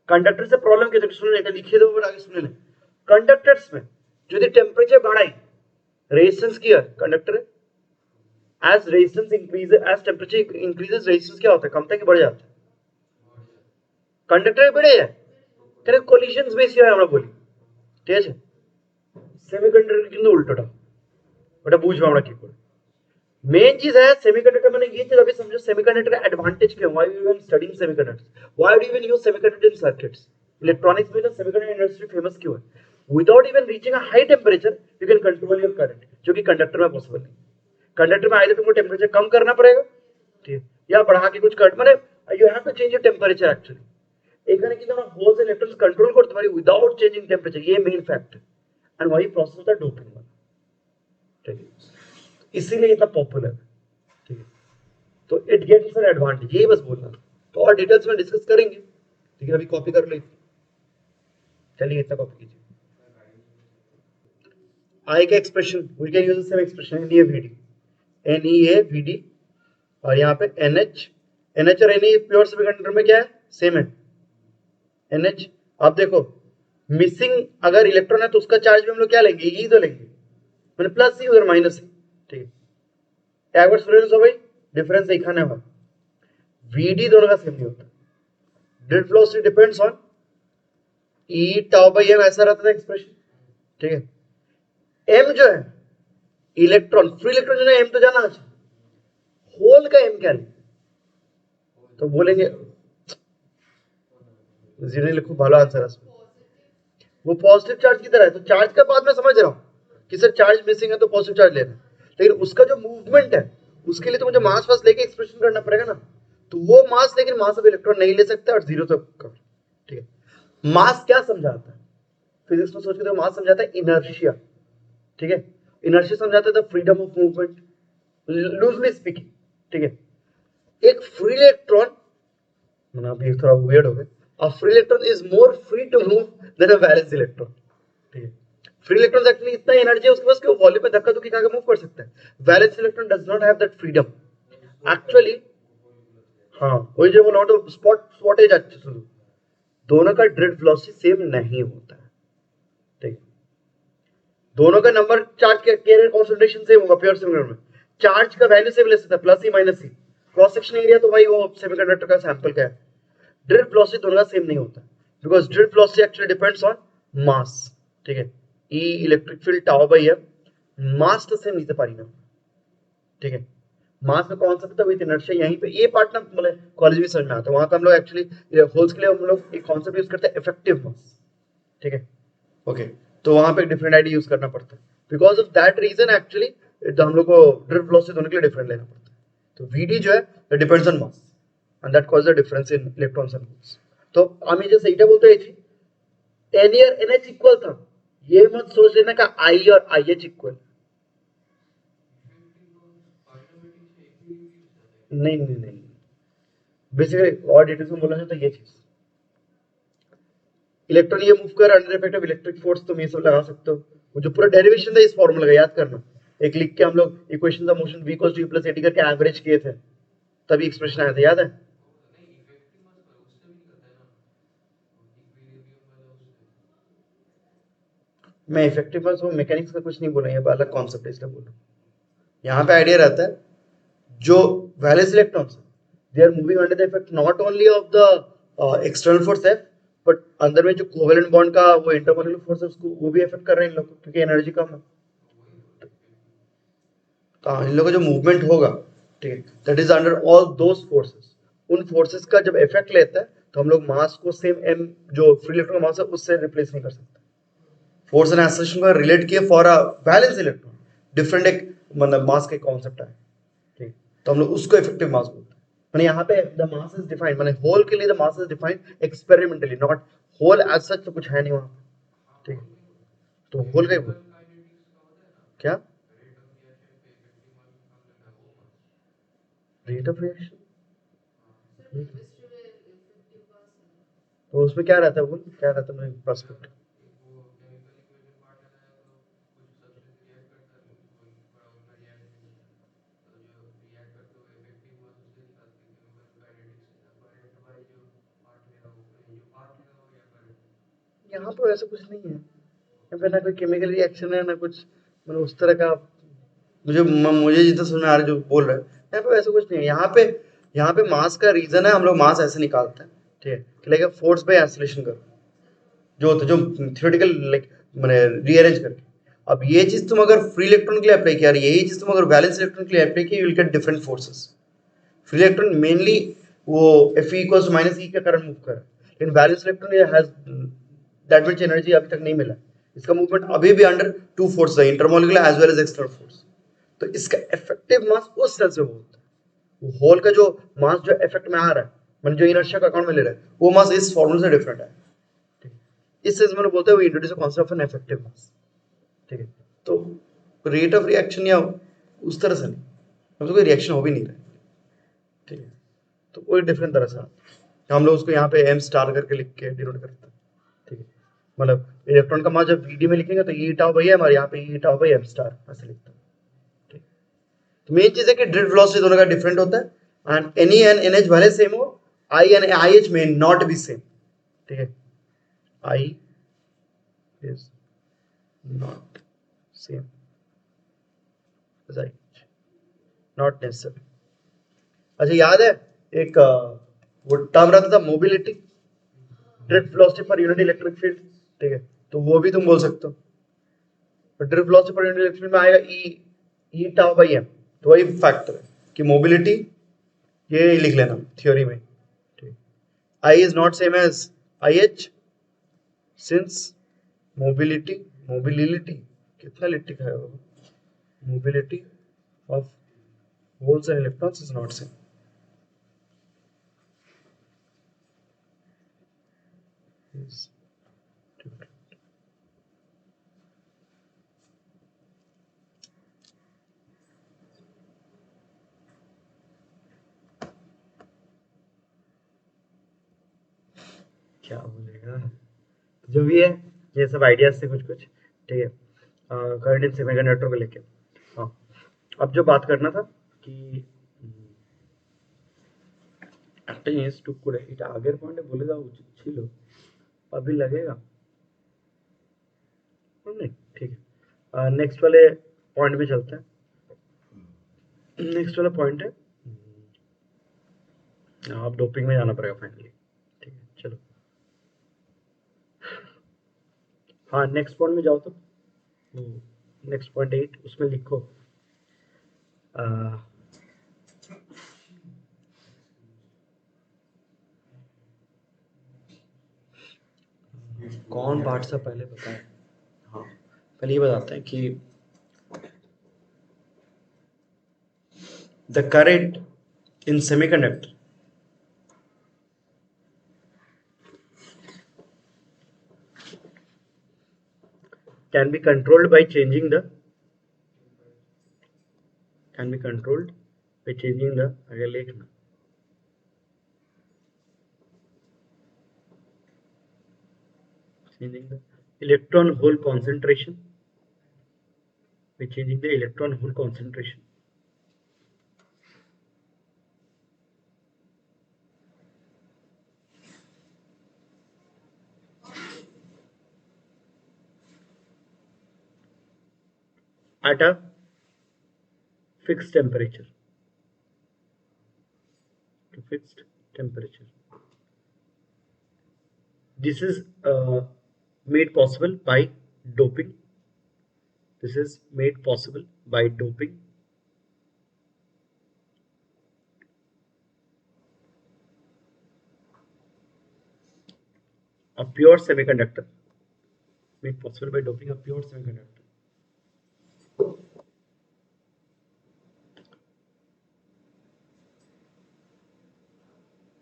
कंडक्टर से प्रॉब्लम क्या है, सुन लेते लिखे दो आगे सुन ले, कंडक्टर्स में যদি টেম্পারেচার বাড়াই रेजिस्टेंस की है conductor, as resistance increases, as temperature increases resistance क्या होता है, कमता है कि बढ़ जाता है, कंडक्टर बढ़े जाए কেন কলিশনস বেশি হয় আমরা বলি, ঠিক আছে। সেমিকন্ডাক্টর কিন্তু উল্টোটা, ওটা বুঝবো আমরা কি করে। मेन चीज है सेमीकंडक्टर, मैंने ये चीज अभी समझो सेमीकंडक्टर का एडवांटेज क्या है, why we are studying semiconductors, why do we even use semiconductor in circuits. Electronics में ना सेमीकंडक्टर इंडस्ट्री फेमस क्यों है, without even reaching a high temperature you can control your current, जो कि कंडक्टर में पॉसिबल नहीं। कंडक्टर में either तुमको टेंपरेचर कम करना पड़ेगा, ठीक है, या बढ़ा के कुछ कट, माने you have to change your temperature actually. এখানে কিন্তু আমরা হোলস ইলেকট্রনস कंट्रोल করতে পারি উইদাউট চেঞ্জিং টেম্পারেচার, ये मेन फैक्ट है एंड वही प्रोसेस होता है डोपिंग वाला, ठीक है, इसीलिए इतना पॉपुलर है, ठीक है। तो इट गेट्स एन एडवांटेज, यही बस बोलना, तो और डिटेल्स में डिस्कस करेंगे, ठीक है। अभी कॉपी कर लो, चलिए इतना कॉपी कीजिए। आई का expression we can use the same expression NeAVD और यहाँ पे NH और Ne प्योर सेमीकंडक्टर में क्या है, सेम है NH। आप देखो मिसिंग अगर इलेक्ट्रॉन है तो उसका चार्ज भी हम लोग क्या लेंगे, यही तो लेंगे, मैंने प्लस ही उधर माइनस ही, ठीक है। एक बार स्टूडेंट्स हो भाई, डिफरेंस दिखाना है, VD दोनों का सेम नहीं होता, drift velocity depends on E tau by m, ऐसा रहता था एक्सप्रेशन, ठीक है। M जो है इलेक्ट्रॉन, फ्री इलेक्ट्रॉन जो है M तो जाना चाहिए, होल का M क्या लेंगे, तो बोलेंगे जीने लिखो भालो आंसर है, वो पॉजिटिव चार्ज की तरह है। तो चार्ज का बात मैं समझ रहा हूँ कि सर चार्ज मिसिंग है तो पॉजिटिव चार्ज लेना है, लेकिन उसका जो मूवमेंट है उसके लिए तो मुझे मास वास लेके एक्सप्रेशन करना पड़ेगा ना, तो वो मास, लेकिन मास ऑफ इलेक्ट्रॉन नहीं ले सकता और जीरो तक कर, ठीक है। मास क्या समझाता है फिजिक्स में, सोच के तो मास समझाता है इनर्शिया, ठीक है। इनर्शिया समझाता है the freedom of movement, loosely speaking, ठीक है। एक फ्री इलेक्ट्रॉन, अभी थोड़ा वियर्ड हो गया, A free electron is more free to move than a valence electron. ठीक है, फ्री इलेक्ट्रॉन एक्चुअली इतना एनर्जी है उसके पास कि वो वॉल्यूम में धक्का धुक्की खा के मूव कर सकता है. Valence electron does not have that freedom actually. हाँ, वही जो बोला तो स्पॉटेज अच्छे सुनो, दोनों का ड्रिफ्ट वेलोसिटी सेम नहीं होता है. ठीक, दोनों का नंबर चार्ज के कैरियर कंसंट्रेशन सेम होगा प्योर सेमीकंडक्टर में. चार्ज का वैल्यू सेम ले सकता है, प्लस ई माइनस सी. क्रॉस सेक्शन एरिया तो भाई वो सेमीकंडक्टर का सैंपल का है. ड्रिफ्ट वेलोसिटी दोनों का सेम नहीं होता because drift velocity actually depends on mass. ठीक है, E electric field tau by m, mass तो सेम नहीं पारी ना. ठीक है, मास का कॉन्सेप्ट था विद इनर्शिया. यहीं पे ये पार्ट ना मतलब कॉलेज में समझ में आता है. वहां का हम लोग एक्चुअली होल्स के लिए हम लोग एक कॉन्सेप्ट यूज करते हैं इफेक्टिव मास. ठीक है, ओके, तो वहां पे डिफरेंट आइडिया यूज करना पड़ता है. Because of that reason actually तो हम लोग को ड्रिफ्ट वेलोसिटी दोनों के लिए डिफरेंट लेना पड़ता है. तो वीडी जो है that depends on mass and that cause the difference in electrons and holes. तो আমি যে সেইটা বলতে চাইছি n और nh इक्वल था, ये मत सोच लेना का I और IH इक्वल. नहीं नहीं नहीं, बेसिकली और डिटेल्स में बोला जाए तो ये चीज इलेक्ट्रॉन ये मूव कर under effect of electric force, तुम ये सब लगा सकते हो. वो जो पूरा डेरिवेशन था इस फॉर्मूला का याद करना, एक लिख के हम लोग equation of motion v equals to u plus at करके एवरेज किए थे, तभी एक्सप्रेशन आया था, याद है. मैं इफेक्टिव मास वो मैकेनिक्स का कुछ नहीं बोला, ये अलग कॉन्सेप्ट है इसलिए बोल. यहाँ पे आइडिया रहता है जो valence electrons they are moving under the effect not only of the external force F, but अंदर में जो कोवेलेंट बॉन्ड का वो इंटरमोलिकुलर फोर्स है उसको वो भी इफेक्ट कर रहे हैं इन लोगों को, क्योंकि एनर्जी कम है. तो इन लोगों का जो मूवमेंट होगा, ठीक है, that is under all those forces. उन फोर्सेस का जब इफेक्ट लेता है तो हम लोग मास को सेम m जो फ्री इलेक्ट्रॉन का मास है उससे रिप्लेस नहीं कर सकते. फोर्स एंड एक्सेलरेशन को रिलेट किए for a balance electron, different एक मतलब मास का कॉन्सेप्ट है. ठीक, तो हम लोग उसको इफेक्टिव मास बोलते हैं. माने यहाँ पे द मास इज डिफाइंड, माने होल के लिए the mass is defined experimentally, not hole as such तो कुछ है नहीं वहां. ठीक, तो होल का ही क्या रेट ऑफ रिएक्शन, तो उसमें क्या रहता है, वो क्या रहता है मेरे प्रोस्पेक्ट. यहाँ पर ऐसा कुछ नहीं है, यहाँ पे ना कोई केमिकल रिएक्शन है ना कुछ मतलब उस तरह का. मुझे जितना समझ में आ रहा है जो बोल रहे हैं, यहाँ पे ऐसा कुछ नहीं है. यहाँ पे मास का रीजन है, हम लोग मास ऐसे निकालते हैं. ठीक है, कि लाइक फोर्स बाय एक्सेलरेशन करो जो होता है, जो थ्योरेटिकल लाइक मैंने रीअरेंज करके. अब ये चीज तुम अगर फ्री इलेक्ट्रॉन के लिए अप्लाई किया, यही चीज तुम अगर बैलेंस इलेक्ट्रॉन के लिए अप्लाई किया, you will get different forces. Free electron mainly वो Fe equals to minus e के कारण मूव कर रहा है, लेकिन balance electron has that much energy अभी तक नहीं मिला. इसका मूवमेंट अभी भी अंडर टू फोर्स है, intermolecular as well as external force. तो इसका इफेक्टिव मास उस सेंस में बोलते हैं. होल का जो मास जो इफेक्ट में आ रहा है, मतलब जो इनर्शिया का अकाउंट में ले रहा है, वो मास इस फॉर्मूले से डिफरेंट है. इस सेंस में बोलते हैं वो introduce concept of an effective mass. ठीक है, तो रेट ऑफ रिएक्शन या उस तरह से नहीं, मतलब कोई रिएक्शन हो भी नहीं रहा है. ठीक है, तो कोई डिफरेंट तरह से हम लोग उसको यहाँ पे m स्टार करके लिख के डिनोट करते हैं. ठीक है, मतलब इलेक्ट्रॉन का मास जब Vd में लिखेंगे तो E टाउ बाई m और यहाँ पे E tau by m star ऐसे लिखते हैं. ठीक, तो मेन चीज है कि ड्रिफ्ट वेलोसिटी दोनों का डिफरेंट होता है एंड Ne and NH भले सेम हो, I and IH may not be same. ठीक है, I is not same as IH, not necessary. अच्छा याद है एक वो टर्म रहता था mobility, drift velocity per unit electric field. ठीक है, तो वो भी तुम बोल सकते हो. Drift velocity per unit electric field में आएगा ई टाउ बाई m, तो वही फैक्टर है कि मोबिलिटी ये लिख लेना थ्योरी में. ठीक, I is not same as IH since mobility कितना लिट्टी खाया होगा, mobility of holes and electrons is not same. Is different. क्या बोलेगा, जो भी है ये सब आइडियाज थे कुछ कुछ, ठीक है, करंट इन सेमीकंडक्टर को लेके। हाँ, अब जो बात करना था कि একটা জিনিস টুক করে এটা আগের পয়েন্টে বলে দেওয়া উচিত ছিল, अभी लगेगा नहीं, ठीक है। नेक्स्ट वाले पॉइंट में चलते हैं। नेक्स्ट वाला पॉइंट है, अब डोपिंग में जाना पड़ेगा फाइनली, ठीक है चलो। हाँ नेक्स्ट पॉइंट में जाओ तो, नेक्स्ट पॉइंट 8 उसमें लिखो कौन पार्ट सा पहले बताए। हाँ पहले ये बताते हैं कि the current in semiconductor can be controlled by changing the अगर लिखना changing the electron hole concentration, by changing the electron hole concentration. At a fixed temperature, this is made possible by doping. A pure semiconductor, made possible by doping a pure semiconductor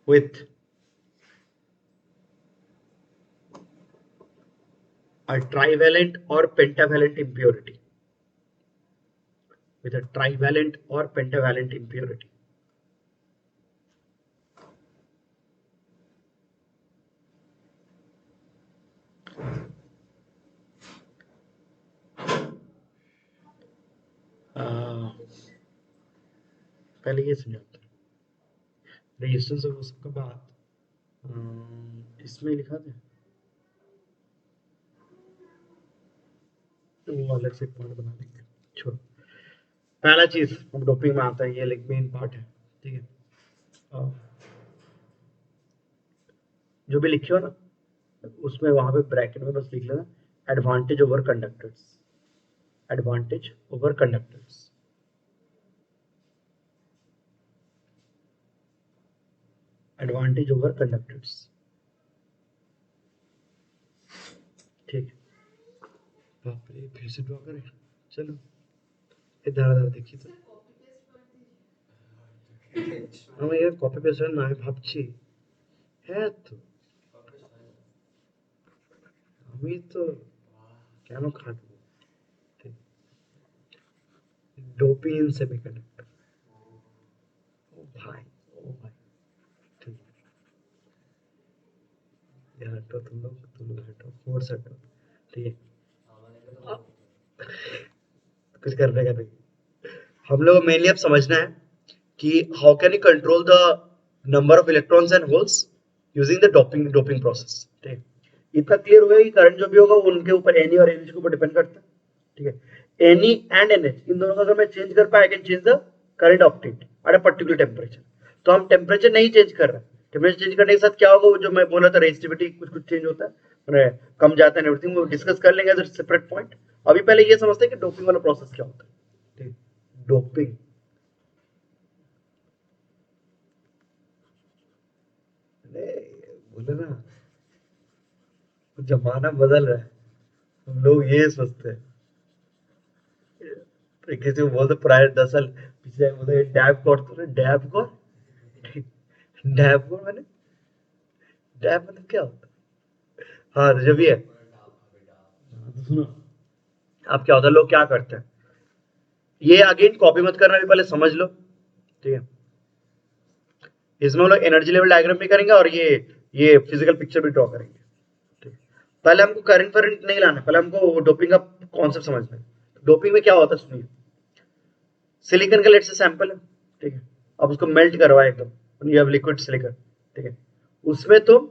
with a trivalent or pentavalent impurity. पहले ये समझाते हैं resistance और वो सब का बात इसमें लिखा था, वो अलग से पॉइंट बना लेंगे, छोड़ो। पहला चीज हम डोपिंग में आता है, ये लाइक मेन पार्ट है, ठीक है। जो भी लिखे हो ना उसमें वहां पे ब्रैकेट में बस लिख लेना advantage over conductors, advantage over conductors, advantage over conductors, ठीक है। बाप रे फिर से ड्रॉ करें, चलो इधर देखिए तो আমি এর কপি পেস্ট না আমি ভাবছি হ্যাঁ তো আমি তো কেন খাটবো, डोपिंग इन सेमीकंडक्टर, ओ भाई ठीक है, ये हटो तुम लोग हटो, फोर्स हटो, ठीक है। कुछ करने का नहीं, हम लोग मेनली अब समझना है कि how can you control the number of electrons and holes using the doping process, ठीक है। इतना क्लियर हो गया कि करंट जो भी होगा वो उनके ऊपर एनी और एनएच के ऊपर डिपेंड करता है, ठीक है। एनी एंड एनएच इन दोनों का अगर मैं चेंज कर पाया, I can change the current obtained at a particular temperature. तो हम टेम्परेचर नहीं चेंज कर रहे, टेम्परेचर चेंज करने के साथ क्या होगा, वो जो मैं बोला था रेजिस्टिविटी कुछ चेंज होता है, कम जाता है, एवरीथिंग वो डिस्कस कर लेंगे एज अ सेपरेट पॉइंट। अभी पहले ये समझते हैं कि डोपिंग वाला प्रोसेस क्या होता है, ठीक, डोपिंग बोले ना, जमाना बदल रहा है, हम लोग ये सोचते हैं, किसी को बोलते प्राय 10 साल पीछे बोलते डैब कोड, तो डैब कोड मैंने डैब मतलब क्या होता है, हाँ तो जब ये तो सुनो अब क्या होता है, लोग क्या करते हैं, ये अगेन कॉपी मत करना, भी पहले समझ लो, ठीक है। इसमें हम लोग एनर्जी लेवल डायग्राम भी करेंगे और ये ये फिजिकल पिक्चर भी ड्रॉ करेंगे, ठीक है। पहले हमको करंट फरेंट नहीं लाना, पहले हमको डोपिंग का कॉन्सेप्ट समझना है। डोपिंग में क्या होता है सुनिए, सिलिकॉन का लेट से सैंपल है, ठीक है, अब उसको मेल्ट करवाए एकदम, यू हैव लिक्विड सिलिकॉन, ठीक है, उसमें तुम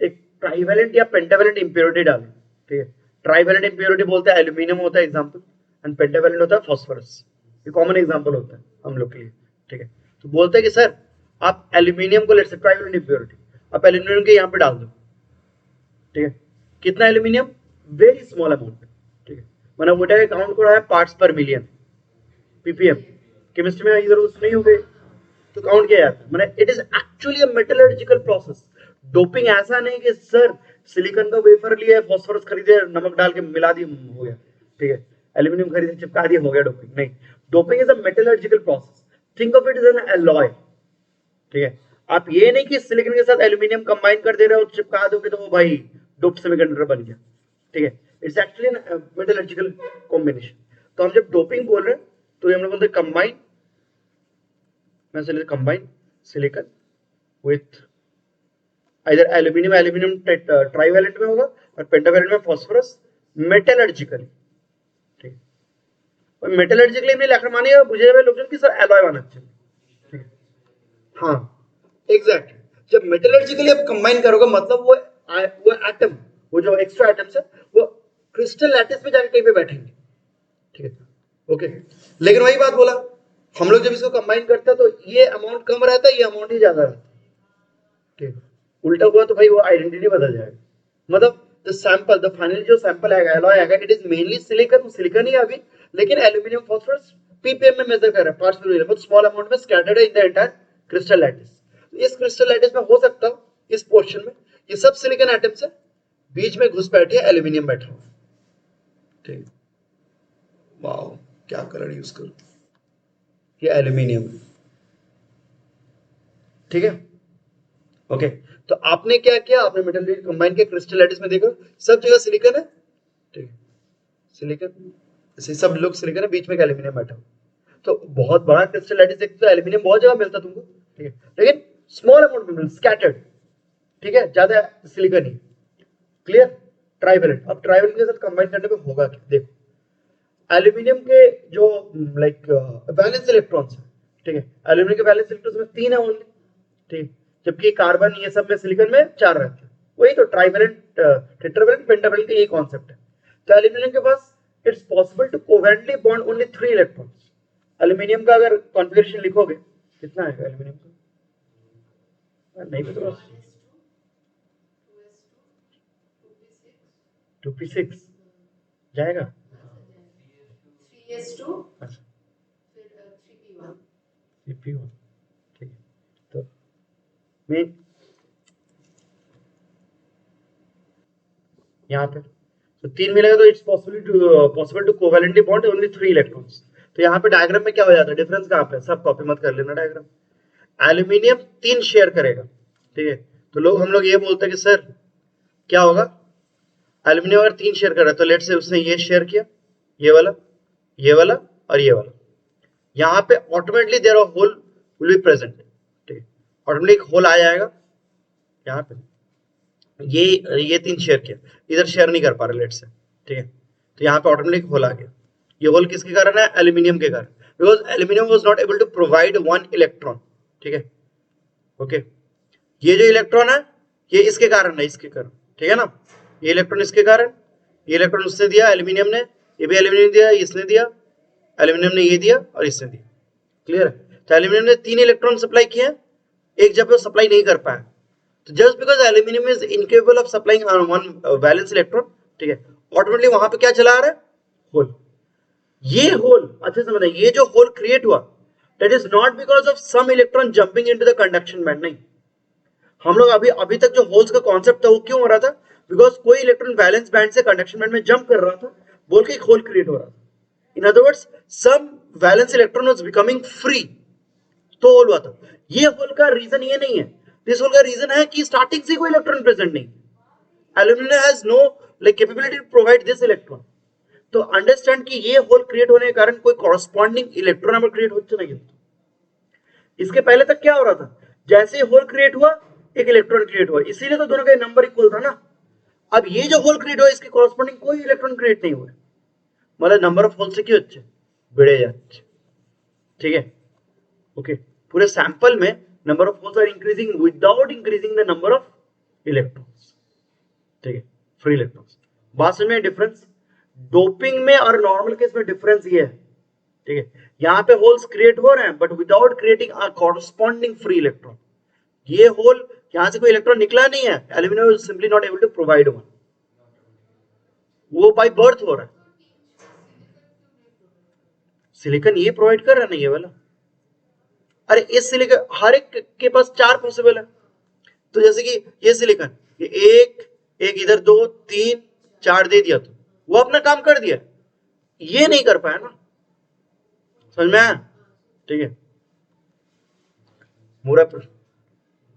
एक ट्राइवेलेंट या पेंटावेलेंट इंप्योरिटी डालें, ठीक है। ट्राइवेलेंट इंप्योरिटी बोलते हैं एल्यूमिनियम होता है एग्जांपल, एंड पेंटावेलेंट होता है फास्फोरस, ये कॉमन एग्जांपल होता है हम लोग के लिए, ठीक है। तो बोलते हैं कि सर आप एल्यूमिनियम को लेट से ट्राइवेलेंट इंप्योरिटी, आप एल्यूमिनियम के यहाँ पे डाल दो, ठीक है, कितना एल्यूमिनियम, वेरी स्मॉल अमाउंट, ठीक है, मैंने वोटा का काउंट करा है पार्ट्स पर मिलियन, पीपीएम, केमिस्ट्री में इधर उस नहीं हो गए तो काउंट किया जाता है, मैंने it is actually a metallurgical process. Doping ऐसा नहीं कि सर सिलिकॉन का वेफर लिया, फास्फोरस खरीदे, नमक डाल के मिला दिया, हो गया, ठीक है, एल्यूमिनियम खरीदे चिपका दिया, हो गया डोपिंग, नहीं, doping is a metallurgical process, think of it is an alloy, ठीक है। आप ये नहीं कि सिलिकॉन के साथ एल्यूमिनियम कंबाइन कर दे रहे हो, चिपका दोगे तो वो भाई डोप्ड सेमीकंडक्टर बन गया, ठीक है, it's actually an metallurgical combination. तो हम जब डोपिंग बोल रहे हैं तो हम लोग बोलते हैं कंबाइन, मैं से combine silicon with either aluminium, aluminium trivalent में होगा और पेंटावेलेंट में फास्फोरस, मेटलर्जिकली, ठीक है, और मेटलर्जिकली नहीं लेकर मानिए मुझे लोग कि सर एलॉय बना चाहिए, ठीक है, हाँ एग्जैक्टली, जब मेटलर्जिकली आप कंबाइन करोगे मतलब वो एटम, वो जो एक्स्ट्रा एटम्स है वो क्रिस्टल लैटिस में जाके कहीं पे बैठेंगे, ठीक है, ओके। लेकिन वही बात बोला, हम लोग जब इसको कंबाइन करते हैं तो ये अमाउंट कम रहता है, ये अमाउंट ही ज्यादा रहता है, ठीक, उल्टा हुआ तो भाई वो आइडेंटिटी बदल जाएगा, मतलब द सैंपल, द फाइनल जो सैंपल आएगा, एलॉय आएगा, it is mainly silicon, silicon ही अभी, लेकिन एल्यूमिनियम फास्फोरस पीपीएम में मेजर कर रहा है, पार्ट्स पर मिलियन, बहुत स्मॉल अमाउंट में स्कैटर्ड है in the entire crystal lattice. इस क्रिस्टल लैटिस में हो सकता है इस पोर्शन में ये सब सिलिकॉन एटम्स है, बीच में घुस बैठे एल्यूमिनियम बैठा हुआ, ठीक, वाओ क्या कलर यूज करूं, ये एल्यूमिनियम है, ठीक है, ओके। तो आपने क्या किया, आपने मेटल कंबाइन किया, क्रिस्टल लैटिस में देखो सब जगह सिलिकॉन है, ठीक है, सिलिकॉन, ऐसे सब लोग सिलिकॉन है, बीच में एल्यूमिनियम बैठा, तो बहुत बड़ा क्रिस्टल लैटिस एक तो एल्यूमिनियम बहुत जगह मिलता तुमको, ठीक है, लेकिन स्मॉल अमाउंट में स्कैटर्ड, ठीक है, ज्यादा सिलिकॉन ही, क्लियर। ट्राइवेलेंट, अब ट्राइवेलेंट के साथ कंबाइन करने पे होगा क्या, देखो एल्यूमिनियम के जो लाइक वैलेंस इलेक्ट्रॉन्स है, ठीक है, एल्यूमिनियम के वैलेंस इलेक्ट्रॉन्स में 3 है ओनली, ठीक, जबकि कार्बन ये सब में सिलिकॉन में 4 रहते हैं, वही तो ट्राइवेलेंट, टेट्रावेलेंट, पेंटावेलेंट का यही कॉन्सेप्ट है। तो एल्यूमिनियम के पास it's possible to covalently bond only 3 electrons. Aluminium का अगर कॉन्फ़िगरेशन लिखोगे कितना आएगा एल्यूमिनियम का, नहीं पता, 2p6 जाएगा, 3s2 अच्छा फिर 3p1, 3p1, ठीक है, तो मेन यहाँ पे तो 3 मिलेगा, तो it's possible to covalently bond only 3 electrons. तो यहाँ पे डायग्राम में क्या हो जाता है, डिफरेंस कहाँ पे, सब कॉपी मत कर लेना डायग्राम। एल्यूमिनियम 3 शेयर करेगा, ठीक है, तो हम लोग ये बोलते हैं कि सर क्या होगा, एल्यूमिनियम अगर 3 शेयर कर रहा है तो लेट से उसने ये शेयर किया, ये वाला, ये वाला और ये वाला, यहाँ पे automatically there are hole will be present, ठीक है, ऑटोमेटिक होल आ जाएगा यहाँ पे, ये 3 शेयर किया, इधर शेयर नहीं कर पा रहे लेट से, ठीक है, तो यहाँ पे ऑटोमेटिक होल आ गया। ये होल किसके कारण है, एल्यूमिनियम के कारण, because aluminium was not able to provide 1 electron, ठीक है, ओके। ये जो इलेक्ट्रॉन है ये इसके कारण है, इसके कारण, ठीक है ना, ये इलेक्ट्रॉन इसके कारण, ये इलेक्ट्रॉन उसने दिया एल्यूमिनियम ने, ये भी एल्यूमिनियम दिया, इसने दिया एल्यूमिनियम ने, ये दिया और इसने दिया, क्लियर है। तो एल्यूमिनियम ने 3 इलेक्ट्रॉन सप्लाई किए, एक जगह सप्लाई नहीं कर पाया, तो just because aluminium is incapable of supplying one valence electron, ठीक है, ऑटोमेटिकली वहां पे क्या चला आ रहा है, होल। ये होल अच्छे से समझना, ये जो होल क्रिएट हुआ that is not because of some electron jumping into the conduction band, नहीं, हम लोग अभी तक जो होल्स का कॉन्सेप्ट था वो क्यों हो रहा था, बिकॉज कोई इलेक्ट्रॉन वैलेंस बैंड से कंडक्शन बैंड में जंप कर रहा था बोल के एक होल क्रिएट हो रहा था, in other words some valence electron was becoming free, तो होल हुआ था। ये होल का रीजन ये नहीं है, दिस होल का रीजन है कि स्टार्टिंग से कोई इलेक्ट्रॉन प्रेजेंट नहीं, aluminium has no like capability to provide this electron. तो अंडरस्टैंड कि ये होल क्रिएट होने के कारण कोई कॉरस्पॉन्डिंग इलेक्ट्रॉन नंबर क्रिएट होता नहीं। इसके पहले तक क्या हो रहा था, जैसे होल क्रिएट हुआ एक इलेक्ट्रॉन क्रिएट हुआ, इसीलिए तो दोनों का नंबर इक्वल था ना। अब ये जो होल क्रिएट हुआ इसके कॉरस्पॉन्डिंग कोई इलेक्ट्रॉन क्रिएट नहीं हुआ, मतलब नंबर ऑफ होल्स কি হচ্ছে বেড়ে যাচ্ছে, ठीक है। ओके, पूरे सैंपल में number of holes are increasing without increasing the number of electrons, ठीक है, फ्री इलेक्ट्रॉन्स। बात समझ में डिफरेंस डोपिंग में और नॉर्मल केस में डिफरेंस ये है, ठीक है। यहाँ पे होल्स क्रिएट हो रहे हैं but without creating a corresponding free electron. ये होल यहां से कोई इलेक्ट्रॉन निकला नहीं है, aluminium is simply not able to provide one, वो बाय बर्थ हो रहा है। सिलिकॉन ये प्रोवाइड कर रहा नहीं है वाला, अरे इस सिलिकॉन हर एक के पास 4 पॉसिबल है, तो जैसे कि ये सिलिकॉन ये एक इधर 2 3 4 दे दिया, तो वो अपना काम कर दिया, ये नहीं कर पाया ना, समझ में आया, ठीक है। पूरा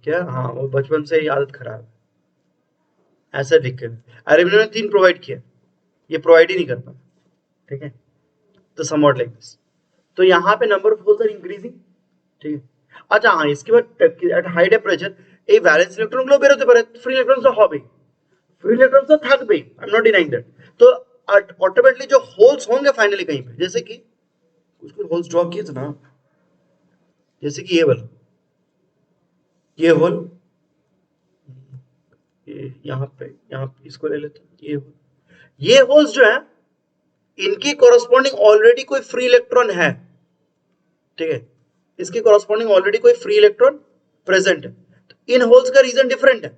क्या, हाँ वो बचपन से ही आदत खराब है, ऐसा दिक्कत है। एल्यूमिनियम ने 3 प्रोवाइड किया, ये प्रोवाइड ही नहीं कर पाया, ठीक है। तो समवॉट लाइक दिस, तो यहाँ पे number of holes are increasing, ठीक है। अच्छा हाँ, इसके बाद एट हाई टेम्पारेचर এই ভ্যালেন্স ইলেকট্রনগুলো বেরোতে পারে, ফ্রি ইলেকট্রন তো হবেই, फ्री इलेक्ट्रॉन तो থাকবেই, I am not denying that. तो ऑटोमेटिकली जो होल्स होंगे फाइनली कहीं पे, जैसे कि कुछ होल्स ड्रॉ किए थे ना, जैसे कि ये वाला, ये होल यहाँ पे इसको ले लेते हैं, ये होल्स जो है इनकी कॉरस्पॉन्डिंग ऑलरेडी कोई फ्री इलेक्ट्रॉन है, ठीक है, इसके कॉरस्पॉन्डिंग ऑलरेडी कोई फ्री इलेक्ट्रॉन प्रेजेंट है, तो इन होल्स का रीजन डिफरेंट है,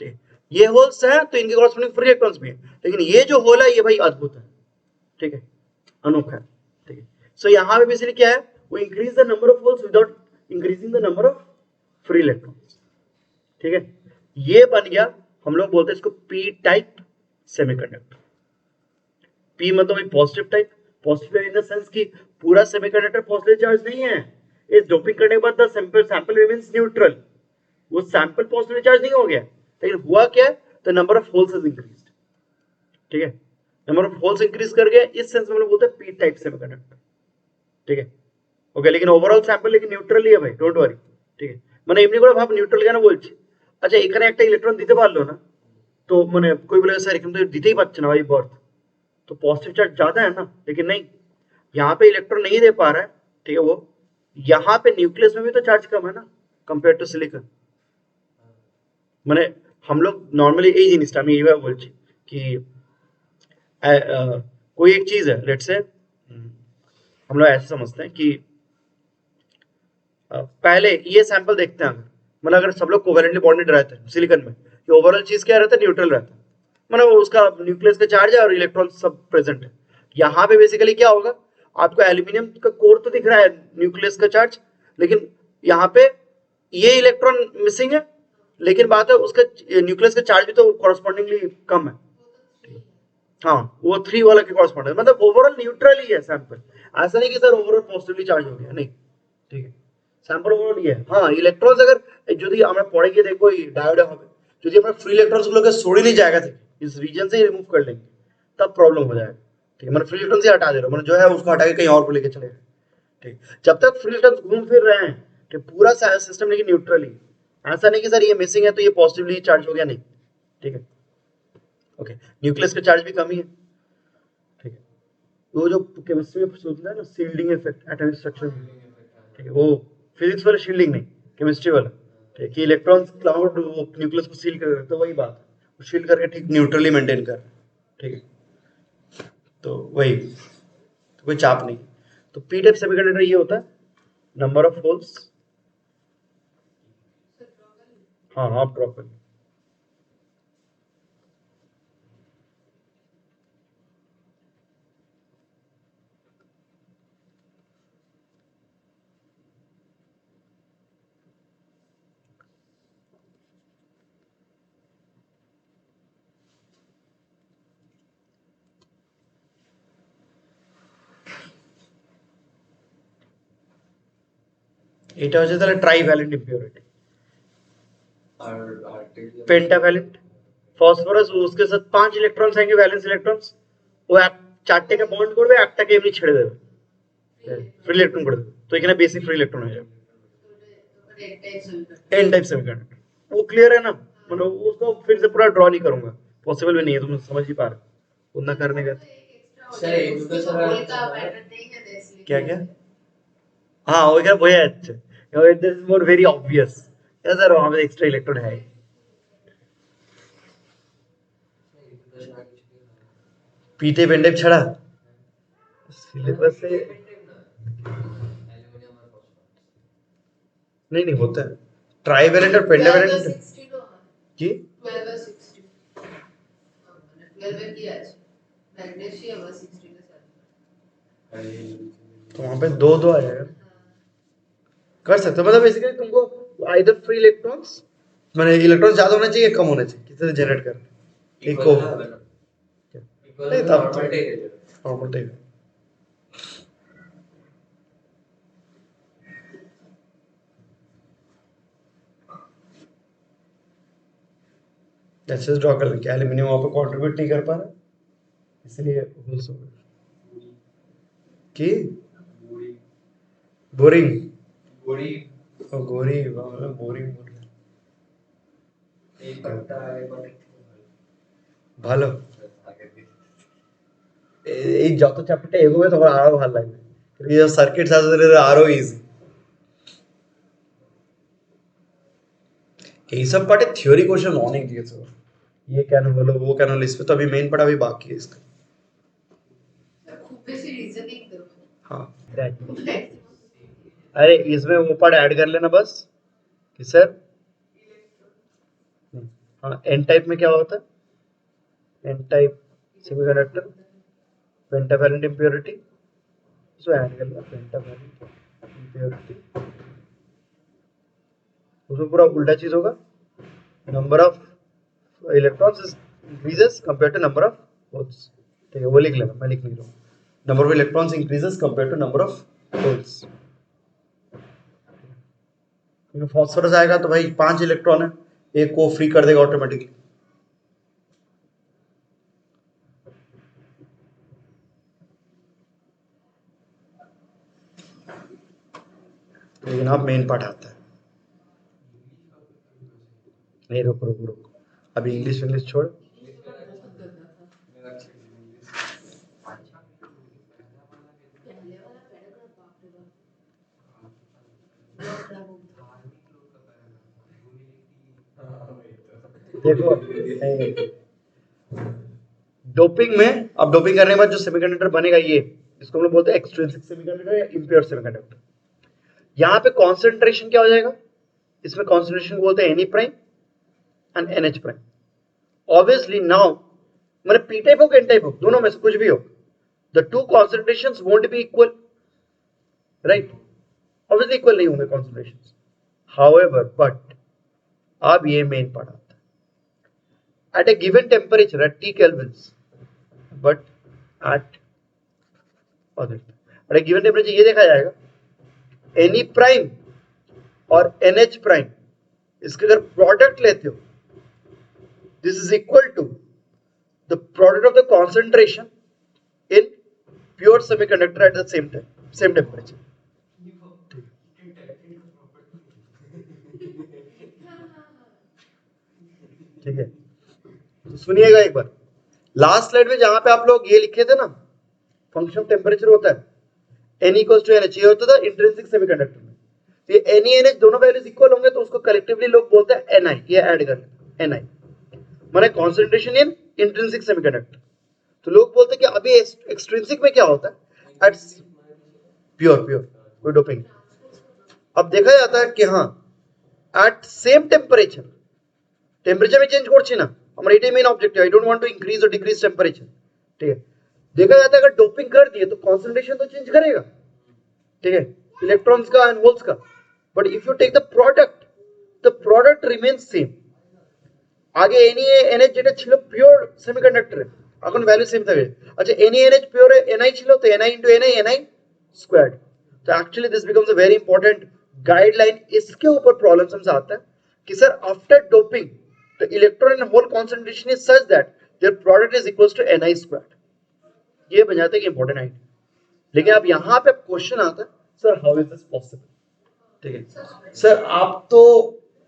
ठीक है। ये होल्स है तो इनके कॉरस्पॉन्डिंग फ्री इलेक्ट्रॉन्स भी है, लेकिन ये जो होल है ये भाई अद्भुत है, ठीक है, अनोखा है, ठीक है। सो यहाँ पे बेसिकली क्या है, वो increase the number of holes without increasing the number of free electrons, ठीक है। ये बन गया, हम लोग बोलते हैं इसको पी टाइप सेमीकंडक्टर। पी मतलब positive type, positive in the sense कि पूरा सेमीकंडक्टर पॉजिटिव चार्ज नहीं है, इस डोपिंग करने के बाद द सैंपल रिमेंस न्यूट्रल, वो सैंपल पॉजिटिव चार्ज नहीं हो गया, लेकिन हुआ क्या, the number of holes is increased, ठीक है, नंबर ऑफ होल्स इंक्रीज कर गया, इस सेंस में हम लोग बोलते हैं पी टाइप सेमीकंडक्टर, ठीक है। ओके, लेकिन ओवरऑल सैंपल लेकिन न्यूट्रल ही है भाई, डोंट वरी, ठीक है। মানে এমনি করে ভাব নিউট্রাল কেন বলছি, আচ্ছা এখানে একটা ইলেকট্রন দিতে পারলো না, তো মানে कोई बोलेगा স্যার এখানে তো দিতেই পারছে না ভাই बर्थ, तो पॉजिटिव चार्ज ज्यादा है ना, लेकिन नहीं, यहाँ पे इलेक्ट्रॉन नहीं दे पा रहा है, ठीक है। वो यहाँ पे न्यूक्लियस में भी तो चार्ज कम है ना कंपेयर टू सिलिकॉन, মানে हम लोग नॉर्मली এই জিনিসটা আমি এইভাবে বলছি कि कोई एक चीज है, लेट्स से हम लोग ऐसे समझते हैं कि पहले ये सैंपल देखते हैं, मतलब अगर सब लोग कोवेलेंटली बॉन्डेड रहते हैं सिलिकॉन में, ये ओवरऑल चीज क्या रहता है, न्यूट्रल रहता है, मतलब उसका न्यूक्लियस का चार्ज है और इलेक्ट्रॉन सब प्रेजेंट है। यहाँ पे बेसिकली क्या होगा, आपको एल्यूमिनियम का कोर तो दिख रहा है न्यूक्लियस का चार्ज, लेकिन यहाँ पे ये इलेक्ट्रॉन मिसिंग है, लेकिन बात है उसका न्यूक्लियस का चार्ज भी तो कॉरस्पॉन्डिंगली कम है, हाँ वो 3 वाला के कॉरस्पॉन्डिंग, मतलब ओवरऑल न्यूट्रल ही है सैंपल, ऐसा नहीं कि सर ओवरऑल पॉजिटिवली चार्ज हो गया, नहीं, ठीक है, স্যাম্পল ওভারঅল ইয়ে। হ্যাঁ ইলেকট্রনস अगर যদি আমরা পরে গিয়ে দেখবো এই ডায়োডে হবে, যদি আমরা फ्री इलेक्ट्रॉन्स গুলোকে সরিয়ে ली जाएगा থেকে इस रीजन से ही रिमूव कर लेंगे, तब प्रॉब्लम हो जाएगा, ठीक है। मतलब फ्री इलेक्ट्रॉन्स ही हटा दे रहे हो, मतलब जो है उसको हटा के कहीं और को लेके चले गए, ठीक। जब तक फ्री इलेक्ट्रॉन्स घूम फिर रहे हैं, ठीक, पूरा सिस्टम लेकिन न्यूट्रल ही, ऐसा नहीं कि सर ये मिसिंग है तो ये पॉजिटिवली चार्ज हो गया, नहीं, ठीक है। ओके, न्यूक्लियस का चार्ज भी कम ही है, ठीक है। वो जो केमिस्ट्री में सोचता है ना शील्डिंग इफेक्ट एटॉमिक स्ट्रक्चर, ठीक है, वो फिजिक्स वाला शील्डिंग नहीं, केमिस्ट्री वाला, ठीक है, कि इलेक्ट्रॉन्स क्लाउड वो न्यूक्लियस को सील कर देते, तो वही बात है, शील्ड करके ठीक न्यूट्रली मेंटेन कर, ठीक है। तो वही, तो कोई चाप नहीं। तो पी टाइप सेमीकंडक्टर ये होता है, नंबर ऑफ होल्स, हाँ आप ड्रॉप कर, এটা হচ্ছে তাহলে ট্রাইভ্যালেন্ট ইম্পিউরিটি, और पेंटावैलेंट ফসফরাস उसके साथ 5 ইলেকট্রনস आएंगे वैलेंस इलेक्ट्रॉन्स, वो এক চারটাকে বন্ড করবে, একটাকে এমনি ছেড়ে দেবে, ফ্রি ইলেকট্রন করে দেবে, তো এখানে বেসিক ফ্রি ইলেকট্রন হয়ে যাবে, এন টাইপ সেমিকন্ডাক্টর, वो क्लियर है ना, मतलब उसको फिर से पूरा ड्रॉ नहीं करूंगा, पॉसिबल भी नहीं है, तुम समझ ही पा रहे हो उतना करने का। सर एक दूसरे से होल का पैटर्न नहीं है तो इसलिए क्या क्या? हाँ वो क्या, वो है अच्छा, this is more very obvious. Sir वहां पे एक्स्ट्रा इलेक्ट्रॉन है। पीते पेंडेप छड़ा सिलेबस से नहीं नहीं होता है, ट्राइवेलेंट और 12 और पेंटावेलेंट 16 નો की 12 और 16 12 किया है मैग्नीशियम और 16 के साथ तो वहां पे दो दो आ जाएगा, कर सकते हो। मतलब बेसिकली तुमको आइदर फ्री इलेक्ट्रॉन्स, मैंने इलेक्ट्रॉन ज्यादा होना चाहिए कम होना चाहिए, किसी से जनरेट कर एक को नहीं तब नॉर्मल टेक। ऐसे ड्रॉ कर लेंगे, एल्यूमिनियम वहां पे कंट्रीब्यूट नहीं कर पा रहा, इसलिए होल्स हो गए कि बोरिंग और गोरी बोरिंग बोल रहे ভালো এই যত চ্যাপ্টারটা এগোবে তখন আরো ভালো লাগবে, এই সার্কিট আছে আরো ইজি। এই সব পার্টে থিওরি কোশ্চেন অনেক দিয়েছে, ये কেন হলো वो কেন হলো, इसमें तो अभी मेन पढ़ा अभी बाकी है इसका। खूब बेसी रीजनिंग दो हाँ अरे इसमें वो पार्ट ऐड कर लेना बस कि सर हाँ एन टाइप में क्या होता है, N type semiconductor pentavalent impurity, इसको ऐड कर लेना पेंटावैलेंट इम्प्योरिटी, उसमें पूरा उल्टा चीज होगा, number of electrons increases compare to number of holes. ठीक है वो लिख लेना, मैं लिख नहीं रहा हूँ, number of electrons increases compare to number of holes. Phosphorus आएगा तो भाई 5 इलेक्ट्रॉन है, एक को फ्री कर देगा ऑटोमेटिकली। लेकिन अब मेन पार्ट आता है, नहीं रुक रुक रुक, अभी इंग्लिश इंग्लिश छोड़, पहले वाला पैराग्राफ बाप रे देखो डोपिंग में, अब डोपिंग करने के बाद जो सेमीकंडक्टर बनेगा ये, इसको हम लोग बोलते हैं एक्सट्रिंसिक सेमीकंडक्टर या इम्प्योर सेमीकंडक्टर। यहाँ पे कॉन्सेंट्रेशन क्या हो जाएगा, इसमें कॉन्सेंट्रेशन बोलते हैं Ni prime and NH prime. Obviously now मैंने पी टाइप हो एन टाइप हो, दोनों में से कुछ भी हो, the two concentrations won't be equal, right, obviously equal नहीं होंगे कॉन्सेंट्रेशंस। हाउएवर बट अब ये मेन पार्ट आता है, at a given temperature at T kelvins, but at a given temperature ये देखा जाएगा Ni प्राइम और NH प्राइम, इसके अगर प्रोडक्ट लेते हो, this is equal to the product of the concentration in pure semiconductor at the same time same temperature. ठीक है तो सुनिएगा एक बार, लास्ट स्लाइड में जहां पे आप लोग ये लिखे थे ना, फंक्शन टेम्परेचर होता है N इक्वल्स टू NH, ये होता था इंट्रिंसिक सेमीकंडक्टर में। तो ये Ne NH दोनों वैल्यूज इक्वल होंगे तो उसको कलेक्टिवली लोग बोलते हैं Ni, ये ऐड कर लेते हैं Ni माने कंसंट्रेशन इन इंट्रिंसिक सेमीकंडक्टर। तो लोग बोलते हैं कि अभी एक्सट्रिंसिक में क्या होता है, एट प्योर प्योर कोई डोपिंग। अब देखा जाता है कि हाँ एट सेम टेम्परेचर, टेम्परेचर में चेंज করছি না, আমার এটাই main objective, I don't want to increase और डिक्रीज टेम्परेचर। ठीक है देखा जाता है अगर डोपिंग कर दिए तो कॉन्सेंट्रेशन तो चेंज करेगा, ठीक है, इलेक्ट्रॉन्स का एंड होल्स का, but if you take the product remains same. আগে NaNH যেটা ছিল পিওর সেমিকন্ডাক্টরে এখন ভ্যালু সেম থাকে, আচ্ছা NaNH পিওর Ni ছিল তো Ni into Ni स्क्वायर्ड। तो actually this becomes a very important guideline. इसके ऊपर प्रॉब्लम्स आता है कि sir after doping the electron in hole concentration is such that their product is equals to Ni squared, ये बन जाता है कि इंपॉर्टेंट आइडिया। लेकिन अब यहाँ पे क्वेश्चन आता है sir how is this possible. ठीक है सर आप तो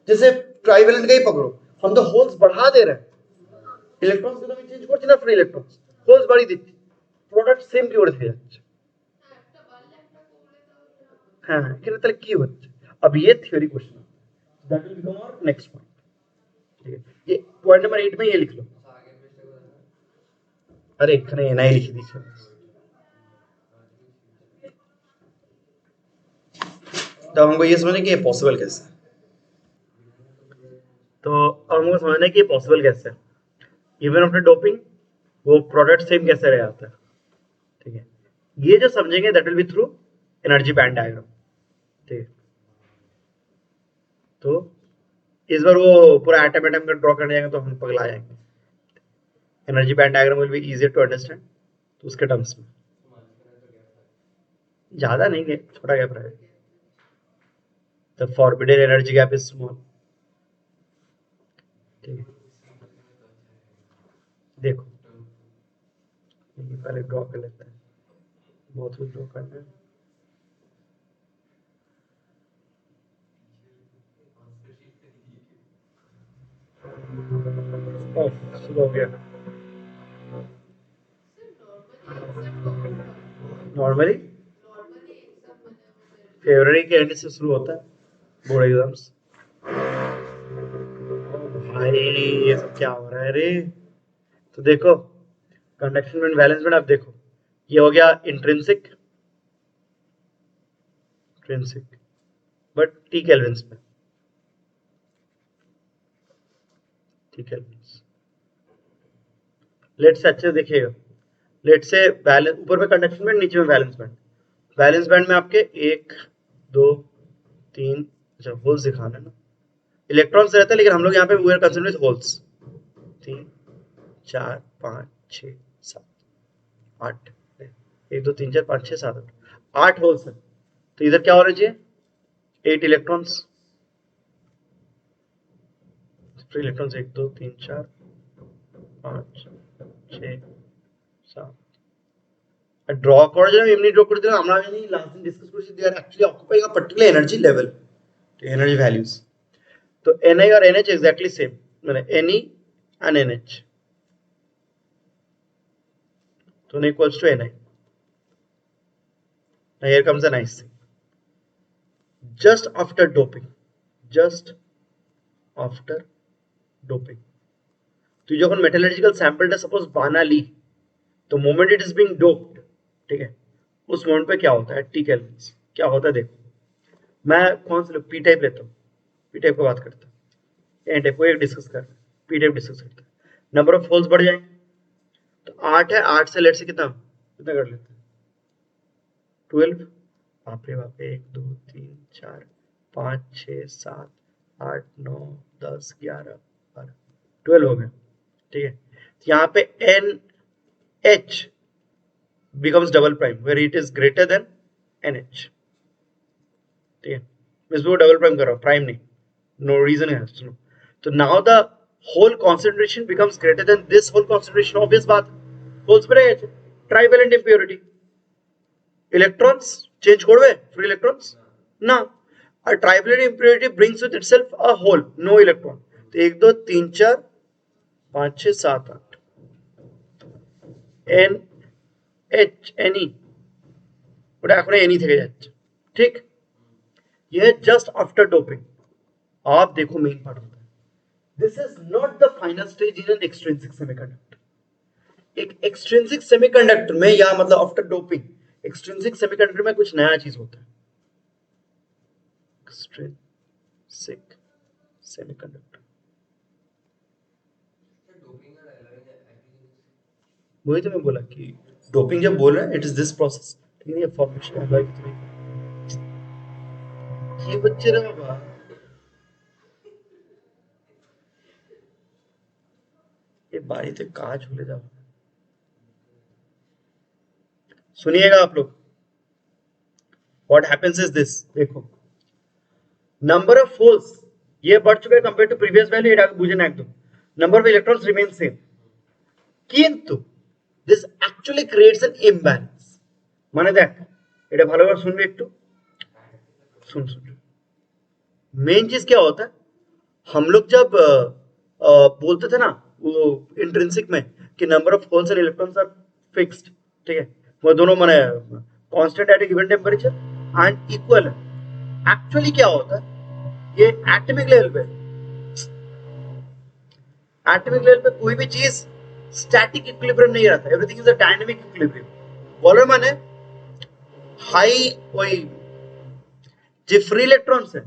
जैसे ट्राइवेलेंट का ही पकड़ो, हम तो होल्स बढ़ा दे रहे हैं, ইলেকট্রনস কিন্তু আমি চেঞ্জ করছি না, ফ্রি ইলেকট্রনস হোলস বাড়িয়ে দিচ্ছি, প্রোডাক্ট সেম কি করে থেকে যাচ্ছে। হ্যাঁ, এখানে তাহলে কি হচ্ছে, अब ये theory question that will become our next point. ठीक है, ये पॉइंट नंबर 8 में ये लिख लो। आगे पीछे को देखना। अरे এখানে এনআই লিখে দিয়েছে। तो हमको ये समझना कि ये पॉसिबल कैसे है, तो हमको समझना है कि ये पॉसिबल कैसे है, इवन आफ्टर डोपिंग वो प्रोडक्ट सेम कैसे रह जाता है। ठीक है, ये जो समझेंगे that will B through energy band diagram. ठीक है, तो इस बार वो पूरा एटम एटम का ड्रॉ करने जाएंगे तो हम पगला जाएंगे। Energy band diagram will be easier to understand, तो उसके टर्म्स में ज्यादा नहीं है, छोटा गैप रहेगा। The forbidden energy gap is small. ठीक है, देखो ये पहले ड्रॉ कर लेते हैं, बहुत कुछ ड्रॉ करना है। शुरू हो गया। नॉर्मली फरवरी के एंड से शुरू होता है बोर्ड एग्जाम्स। भाई ये सब क्या हो रहा है रे। तो देखो कंडक्शन बैंड वैलेंस बैंड, आप देखो ये हो गया इंट्रिंसिक बट टी केल्विन्स में, टी केल्विन्स। लेट से अच्छे से देखिएगा, लेट से बैलेंस ऊपर में कंडक्शन बैंड, नीचे में वैलेंस बैंड। वैलेंस बैंड में आपके 1 2 3 अच्छा होल्स दिखाना है ना, इलेक्ट्रॉन्स रहता है लेकिन हम लोग यहाँ पे we are concern with holes. 3 4 5 6 7 8 1 2 3 4 5 6 7 8 holes है, तो इधर क्या होना चाहिए 8 इलेक्ट्रॉन्स, फ्री इलेक्ट्रॉन्स 1 2 3 4 5 6 7 ড্র করা যাবে, এমনি ড্র করে দিলাম। আমরা জানি লাস্ট দিন ডিসকাস করেছি they are actually occupying a particular energy level, energy values. तो Ni और NH एग्जैक्टली सेम, मैंने Ne and NH तो N equals to Ni। Now here comes a nice thing, just after doping তুই যখন metallurgical স্যাম্পলটা suppose বানালি, तो moment it is being doped, ठीक है, उस मोमेंट पे क्या होता है टी केल्विन्स, क्या होता है देखो। मैं कौन सा पी टाइप लेता हूँ, पी टाइप को बात करता हूँ, एन टाइप को एक डिस्कस कर रहे हैं, पी टाइप डिस्कस करते हैं। नंबर ऑफ होल्स बढ़ जाएंगे, तो 8 है, 8 से लेट से कितना कर लेते हैं 12। बाप रे बाप, 1 2 3 4 5 6 7 8 9 10 11 12 12 हो गया। ठीक है, यहाँ पे NH becomes double prime where it is greater than NH। ठीक है, मैं इसको डबल प्राइम कर रहा हूँ, प्राइम नहीं, नो रीजन है सुनो। तो now the hole concentration becomes greater than this hole concentration, obvious बात, होल्स पर है ट्राइवेलेंट इम्प्योरिटी, इलेक्ट्रॉन्स चेंज করবে फ्री इलेक्ट्रॉन्स ना, a trivalent impurity brings with itself a whole no electron। तो 1 2 3 4 5 6 7 8 NH Ne ওটা এখন এনি থেকে যাচ্ছে। ঠিক, ये जस्ट आफ्टर डोपिंग। आप देखो मेन पार्ट होता है, this is not the final stage in an extrinsic semiconductor. एक एक्सट्रिंसिक सेमीकंडक्टर में या मतलब आफ्टर डोपिंग एक्सट्रिंसिक सेमीकंडक्टर में कुछ नया चीज होता है, एक्सट्रिंसिक सेमीकंडक्टर। वही तो मैं बोला कि डोपिंग जब बोल रहा है इट इज दिस प्रोसेस, ठीक है, फॉर्मेशन है ये बच्चे रे बाबा, ये बाड़ीते काज झूले जाओ। सुनिएगा आप लोग, व्हाट हैपेंस इज दिस, देखो नंबर ऑफ होल्स ये बढ़ चुका है कंपेयर टू प्रीवियस वैल्यू, এটা বুঝে না একদম। Number of electrons remain same, কিন্তু this actually creates an imbalance। মানে দেখ, এটা ভালো করে শুনবি একটু, सुन मेन चीज क्या होता है, हम लोग जब बोलते थे ना वो इंट्रिंसिक में कि number of holes and electrons are fixed, ठीक है, वो दोनों माने constant at a given temperature and equal है। एक्चुअली क्या होता है, ये एटॉमिक लेवल पे, एटॉमिक लेवल पे कोई भी चीज स्टैटिक इक्विलिब्रियम नहीं रहता, everything is a dynamic equilibrium. बोलो माने हाई वही जो फ्री इलेक्ट्रॉन्स है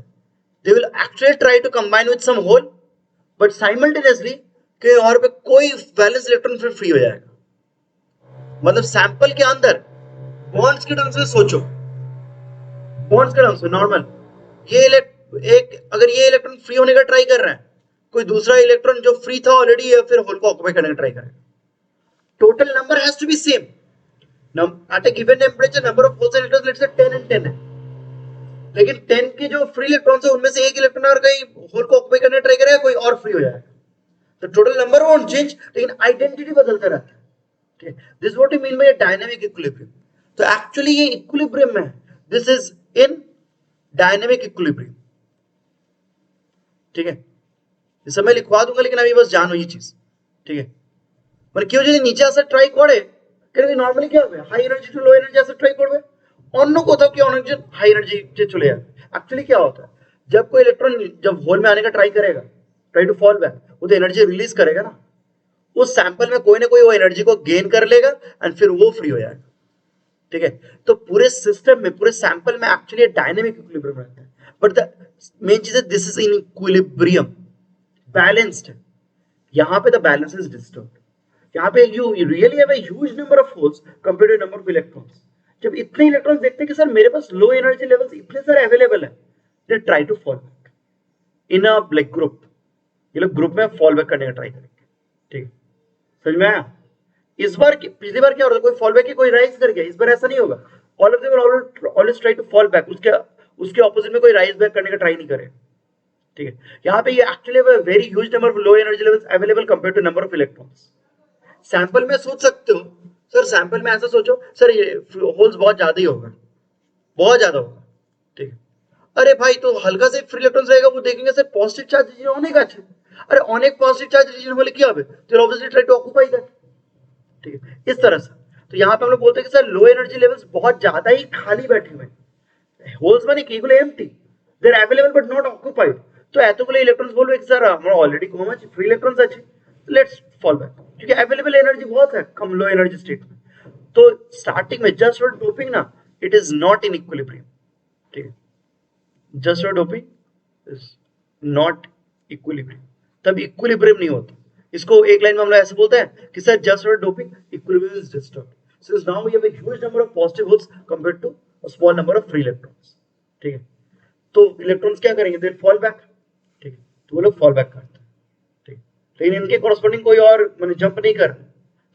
they will actually try to combine with some hole, but simultaneously कहीं और पे कोई वैलेंस इलेक्ट्रॉन फिर फ्री हो जाएगा। मतलब सैंपल के अंदर बॉन्ड्स के टर्म्स में सोचो, बॉन्ड्स के टर्म्स में नॉर्मल ये एक अगर ये इलेक्ट्रॉन फ्री होने का ट्राई कर रहा है, कोई दूसरा इलेक्ट्रॉन जो फ्री था ऑलरेडी या फिर होल को ऑक्यूपाई करने का ट्राई करेगा, total number has to be same at a given temperature. Number of holes and electrons let's say 10 and 10 है, लेकिन 10 के जो फ्री इलेक्ट्रॉन्स है उनमें से एक इलेक्ट्रॉन अगर कहीं होल को ऑक्यूपाई करने ट्राई करेगा, कोई और फ्री हो जाएगा, तो टोटल नंबर वोंट चेंज, लेकिन आइडेंटिटी बदलता रहता है। ठीक है, this what you mean by dynamic equilibrium. तो एक्चुअली ये इक्विलिब्रियम में, this is in dynamic equilibrium. ठीक है, इस समय लिखवा दूंगा, लेकिन अभी बस जानो ये चीज। ठीक है, মানে কেউ যদি নিচে আসার ট্রাই করে, কারণ নরমালি কি হবে, high energy to low energy আসার ট্রাই করবে, অন্য কোথাও কি অনেকজন हाई एनर्जी से चले जाते। एक्चुअली क्या होता है, जब कोई इलेक्ट्रॉन जब होल में आने का ट्राई करेगा, ट्राई टू फॉल बैक, वो तो एनर्जी रिलीज करेगा ना, उस सैंपल में कोई ना कोई वो एनर्जी को गेन कर लेगा एंड फिर वो फ्री हो जाएगा। ठीक है, तो पूरे सिस्टम में, पूरे सैंपल में एक्चुअली डायनेमिक इक्विलिब्रियम रहता है, बट द मेन चीज है this is in equilibrium, balanced है। यहाँ पे द बैलेंस इज डिस्टर्ब्ड, यहाँ पे you really have a huge number of holes compared to number of electrons. जब इतने इलेक्ट्रॉन्स देखते हैं कि सर मेरे पास लो एनर्जी लेवल्स इतने सारे अवेलेबल है, they try to fall back in a black group. ये लोग ग्रुप में फॉल बैक करने का ट्राई करेंगे। ठीक है, समझ में आया? इस बार पिछली बार क्या हो रहा था, कोई फॉल बैक की कोई राइज कर गया, इस बार ऐसा नहीं होगा। All of them will always try to fall back, उसके ऑपोजिट में कोई राइज बैक करने का ट्राई नहीं करे। ठीक है, यहाँ पे ये actually very huge number of low energy levels available compared to number of electrons. Sample में सोच सकते हो सर, सैंपल में ऐसा सोचो सर ये होल्स बहुत ज्यादा ही होगा, बहुत ज्यादा होगा। ठीक है, अरे भाई तो हल्का से फ्री इलेक्ट्रॉन्स रहेगा, वो देखेंगे सर पॉजिटिव चार्ज রিজিয়ন অনেক আছে, अरे অনেক পজিটিভ চার্জ রিজিয়ন হলে কি হবে, तो obviously try to occupy that. ठीक है, इस तरह से। तो यहाँ पे हम लोग बोलते हैं कि सर लो एनर्जी लेवल्स बहुत ज्यादा ही खाली बैठे हुए हैं, होल्स মানে কি, এগুলো empty, they are available but not occupied. তো এতগুলো ইলেকট্রনস বলবে कि স্যার আমরা অলরেডি কম আছে, ফ্রি ইলেকট্রনস আছে, लेट्स फॉल बैक, क्योंकि अवेलेबल एनर्जी बहुत है कम लो एनर्जी स्टेट में। तो स्टार्टिंग में जस्ट फॉर डोपिंग ना, it is not in equilibrium. ठीक है, just for doping is not equilibrium, तब इक्विलिब्रियम नहीं होता। इसको एक लाइन में हम लोग ऐसे बोलते हैं कि sir just for doping equilibrium is disturbed since now we have a huge number of positive holes compared to a small number of free electrons. ठीक है, तो इलेक्ट्रॉन्स क्या करेंगे, दे फॉल बैक। ठीक है, तो वो लोग फॉल बैक करते हैं। ठीक, लेकिन इनके कॉरस्पॉन्डिंग कोई और माने जंप नहीं कर,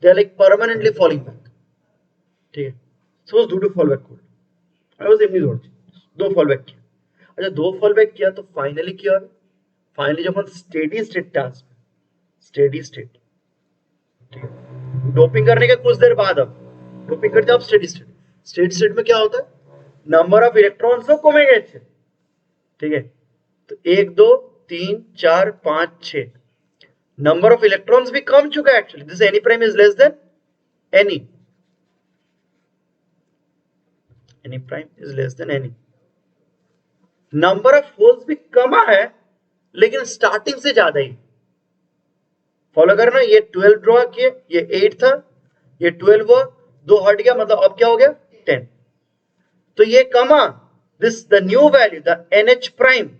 they are like permanently falling back. ठीक है, suppose due to fall back code, I was एमनी जोड़ दो फॉल बैक किया। अच्छा, दो फॉल बैक किया तो फाइनली क्या होगा, फाइनली जब हम steady state task, steady state, ठीक है, डोपिंग करने के कुछ देर बाद, अब डोपिंग करते आप स्टेडी स्टेट, स्टेडी स्टेट में क्या होता है, नंबर ऑफ इलेक्ट्रॉन्स तो कमे गए थे। ठीक है, तो 1 2 3 4 5 6 नंबर ऑफ इलेक्ट्रॉन्स भी कम चुका है actually, this any prime is less than any prime is less than any. Number of holes भी कमा है लेकिन स्टार्टिंग से ज्यादा ही। फॉलो करना, ये 12 ड्रॉ किए, ये 8 था, ये 12 हुआ, 2 हट गया, मतलब अब क्या हो गया 10। तो ये कमा, this the new value, the NH prime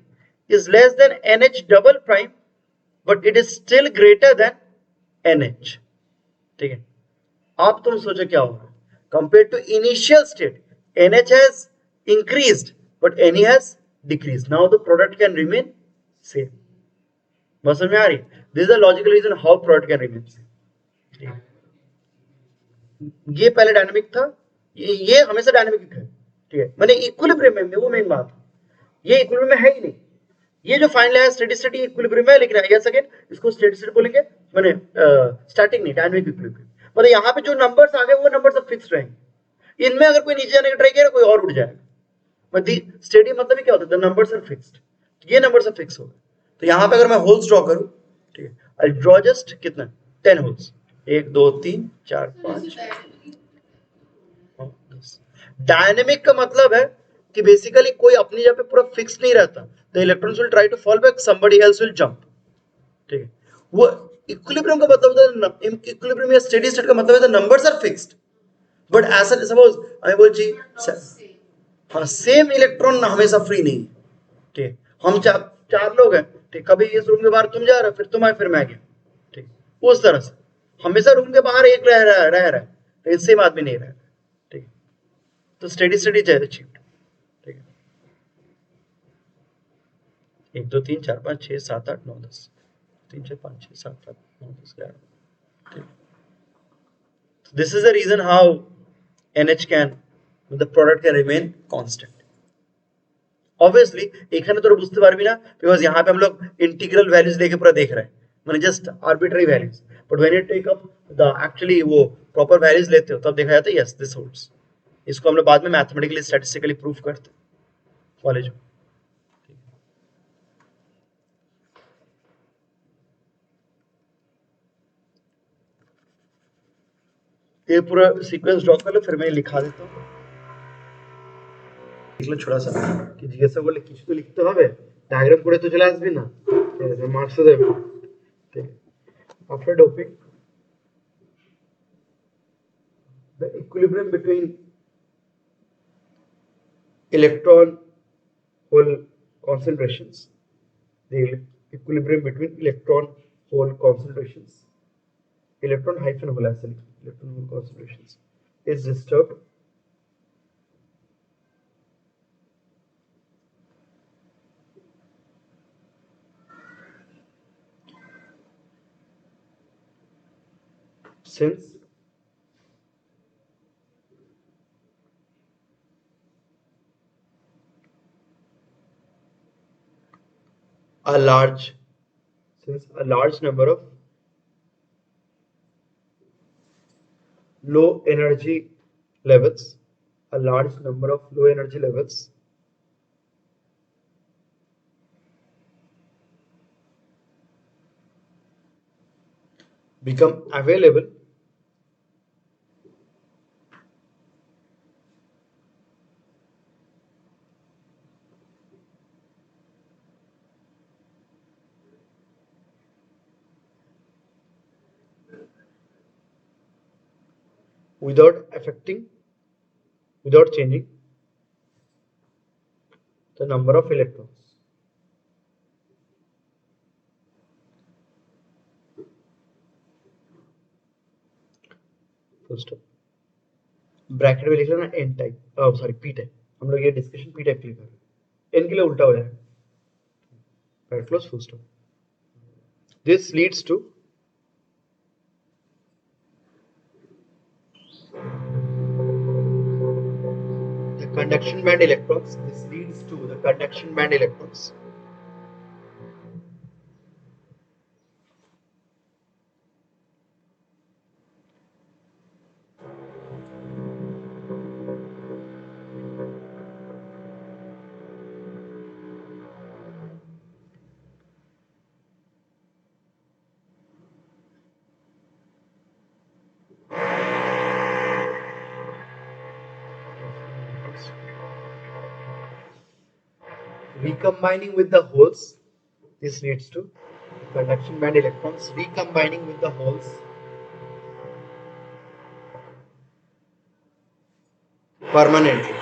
is less than NH double prime, but it is still greater than NH। ठीक है, अब तुम सोचो क्या होगा, compared to initial state NH has increased but NE has decreased, now the product can remain same। बस समझ में आ रही, this is the logical reason how product can remain same। ये पहले डायनामिक था, ये हमेशा डायनामिक है। ठीक है, मैंने इक्विलिब्रियम में, वो मेन बात, ये इक्विलिब्रियम में है ही नहीं। ये जो फाइनल है स्टेडी स्टेट इक्विलिब्रियम है, लेकिन यस अगेन इसको स्टेडी स्टेट बोलेंगे, मैंने स्टैटिक नहीं, डायनामिक इक्विलिब्रियम। मतलब यहाँ पे जो नंबर्स आ गए वो नंबर सब फिक्स रहेंगे, इनमें अगर कोई नीचे जाने का ट्राई करे कोई और उड़ जाएगा। मतलब स्टेडी मतलब क्या होता है, द नंबर्स आर फिक्स्ड, ये नंबर सब फिक्स हो गए। तो यहाँ पे अगर मैं होल्स ड्रॉ करूं, ठीक है, आई ड्रॉ जस्ट कितना 10 होल्स, 1 2 3 4 5 डायनेमिक का मतलब है कि बेसिकली कोई अपनी जगह पे पूरा फिक्स नहीं रहता, the electrons will try to fall back, somebody else will jump, ठीक है। वो इक्विलिब्रियम का मतलब होता है, इक्विलिब्रियम या स्टेडी स्टेट का मतलब है the numbers are fixed, but ऐसा सपोज আমি বলছি हाँ सेम इलेक्ट्रॉन हमेशा फ्री नहीं है, ठीक, हम चार लोग हैं, ठीक, कभी इस रूम के बाहर तुम जा रहे हो, फिर तुम आए, फिर मैं गया, ठीक, उस तरह से हमेशा रूम के बाहर एक रह रहा है, लेकिन सेम आदमी नहीं रह रहा, ठीक, तो स्टेडी स्टेडी चाहिए अचीव्ड, ठीक है। 1 2 3 4 5 6 7 8 9 10 3 4 5 6 7 8 9 10 11, ठीक। This is the reason how NH can, the product can remain constant. Obviously এখানে তোরা বুঝতে পারবি না, because यहाँ पे हम लोग इंटीग्रल वैल्यूज लेके पूरा देख रहे हैं, मतलब just arbitrary values, but when you take up the actually वो प्रॉपर वैल्यूज लेते हो, तब देखा जाता है यस दिस होल्ड्स। इसको हम लोग बाद में मैथमेटिकली स्टैटिस्टिकली प्रूफ करते हैं कॉलेज में। ये पूरा सीक्वेंस ड्रॉ कर लो, फिर मैं लिखा देता हूँ, লিখলে ছোড়া सा कि জিজ্ঞাসা করলে কিছু তো লিখতে হবে, ডায়াগ্রাম করে তো চলে আসবি না, মার্কস তো দেবে, ঠিক আছে। After doping, the equilibrium between electron hole concentrations, the equilibrium between electron hole concentrations, electron hyphen hole actually, electron hole concentrations is disturbed since a large number of low energy levels, become available without changing the number of electrons. First up, bracket में लिख लेना N type, sorry P type, हम लोग ये discussion P type के लिए कर रहे हैं, एन के लिए उल्टा हो जाएगा, bracket close full stop. This leads to the conduction band electrons, recombining with the holes. This leads to conduction band electrons recombining with the holes permanently,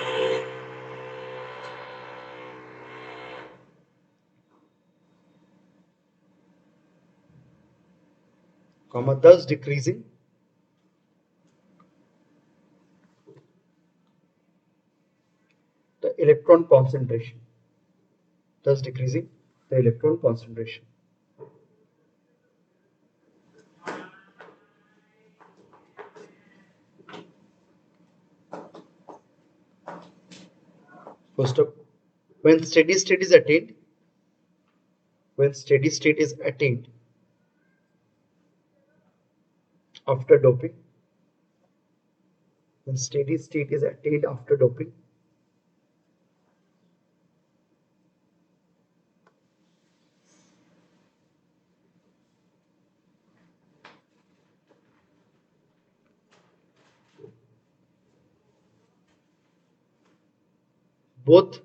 thus decreasing the electron concentration. First up, when steady state is attained, after doping, both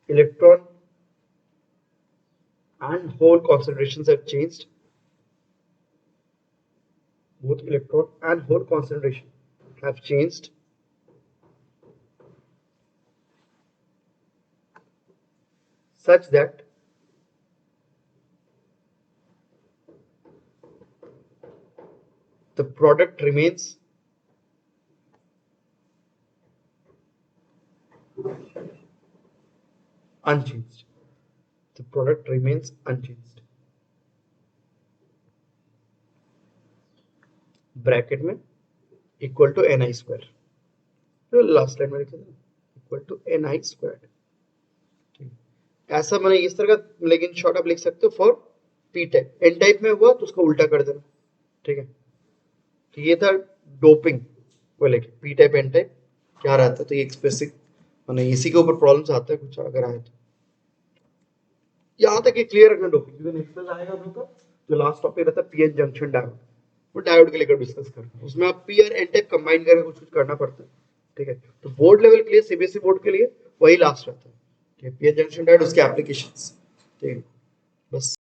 electron and hole concentrations have changed. Both electron and hole concentration have changed. Such that the product remains unchanged. The product remains unchanged. Bracket में equal to n i square, तो last line में लिखा था equal to n i square. ऐसा मैंने इस तरह का, लेकिन शॉर्ट आप लिख सकते हो for P type. N type में हुआ तो उसको उल्टा कर देना, ठीक है। तो ये था डोपिंग को लेके, पी टाइप एन टाइप क्या रहता है। तो ये एक्सप्रेसिव मैंने इसी के ऊपर प्रॉब्लम्स आते हैं कुछ अगर आए तो। यहाँ तक ये क्लियर रखना डोपिंग, क्योंकि नेक्स्ट आएगा तो जो लास्ट टॉपिक रहता है पीएन जंक्शन डायोड, वो डायोड के लेकर डिस्कस करना। उसमें आप पी और एन टाइप कंबाइन करके कुछ करना पड़ता है, ठीक है। तो बोर्ड लेवल के लिए, सीबीएसई बोर्ड के लिए वही लास्ट रहता है, ठीक है। पीएन जंक्शन डायोड, उसके एप्लीकेशंस, ठीक है। बस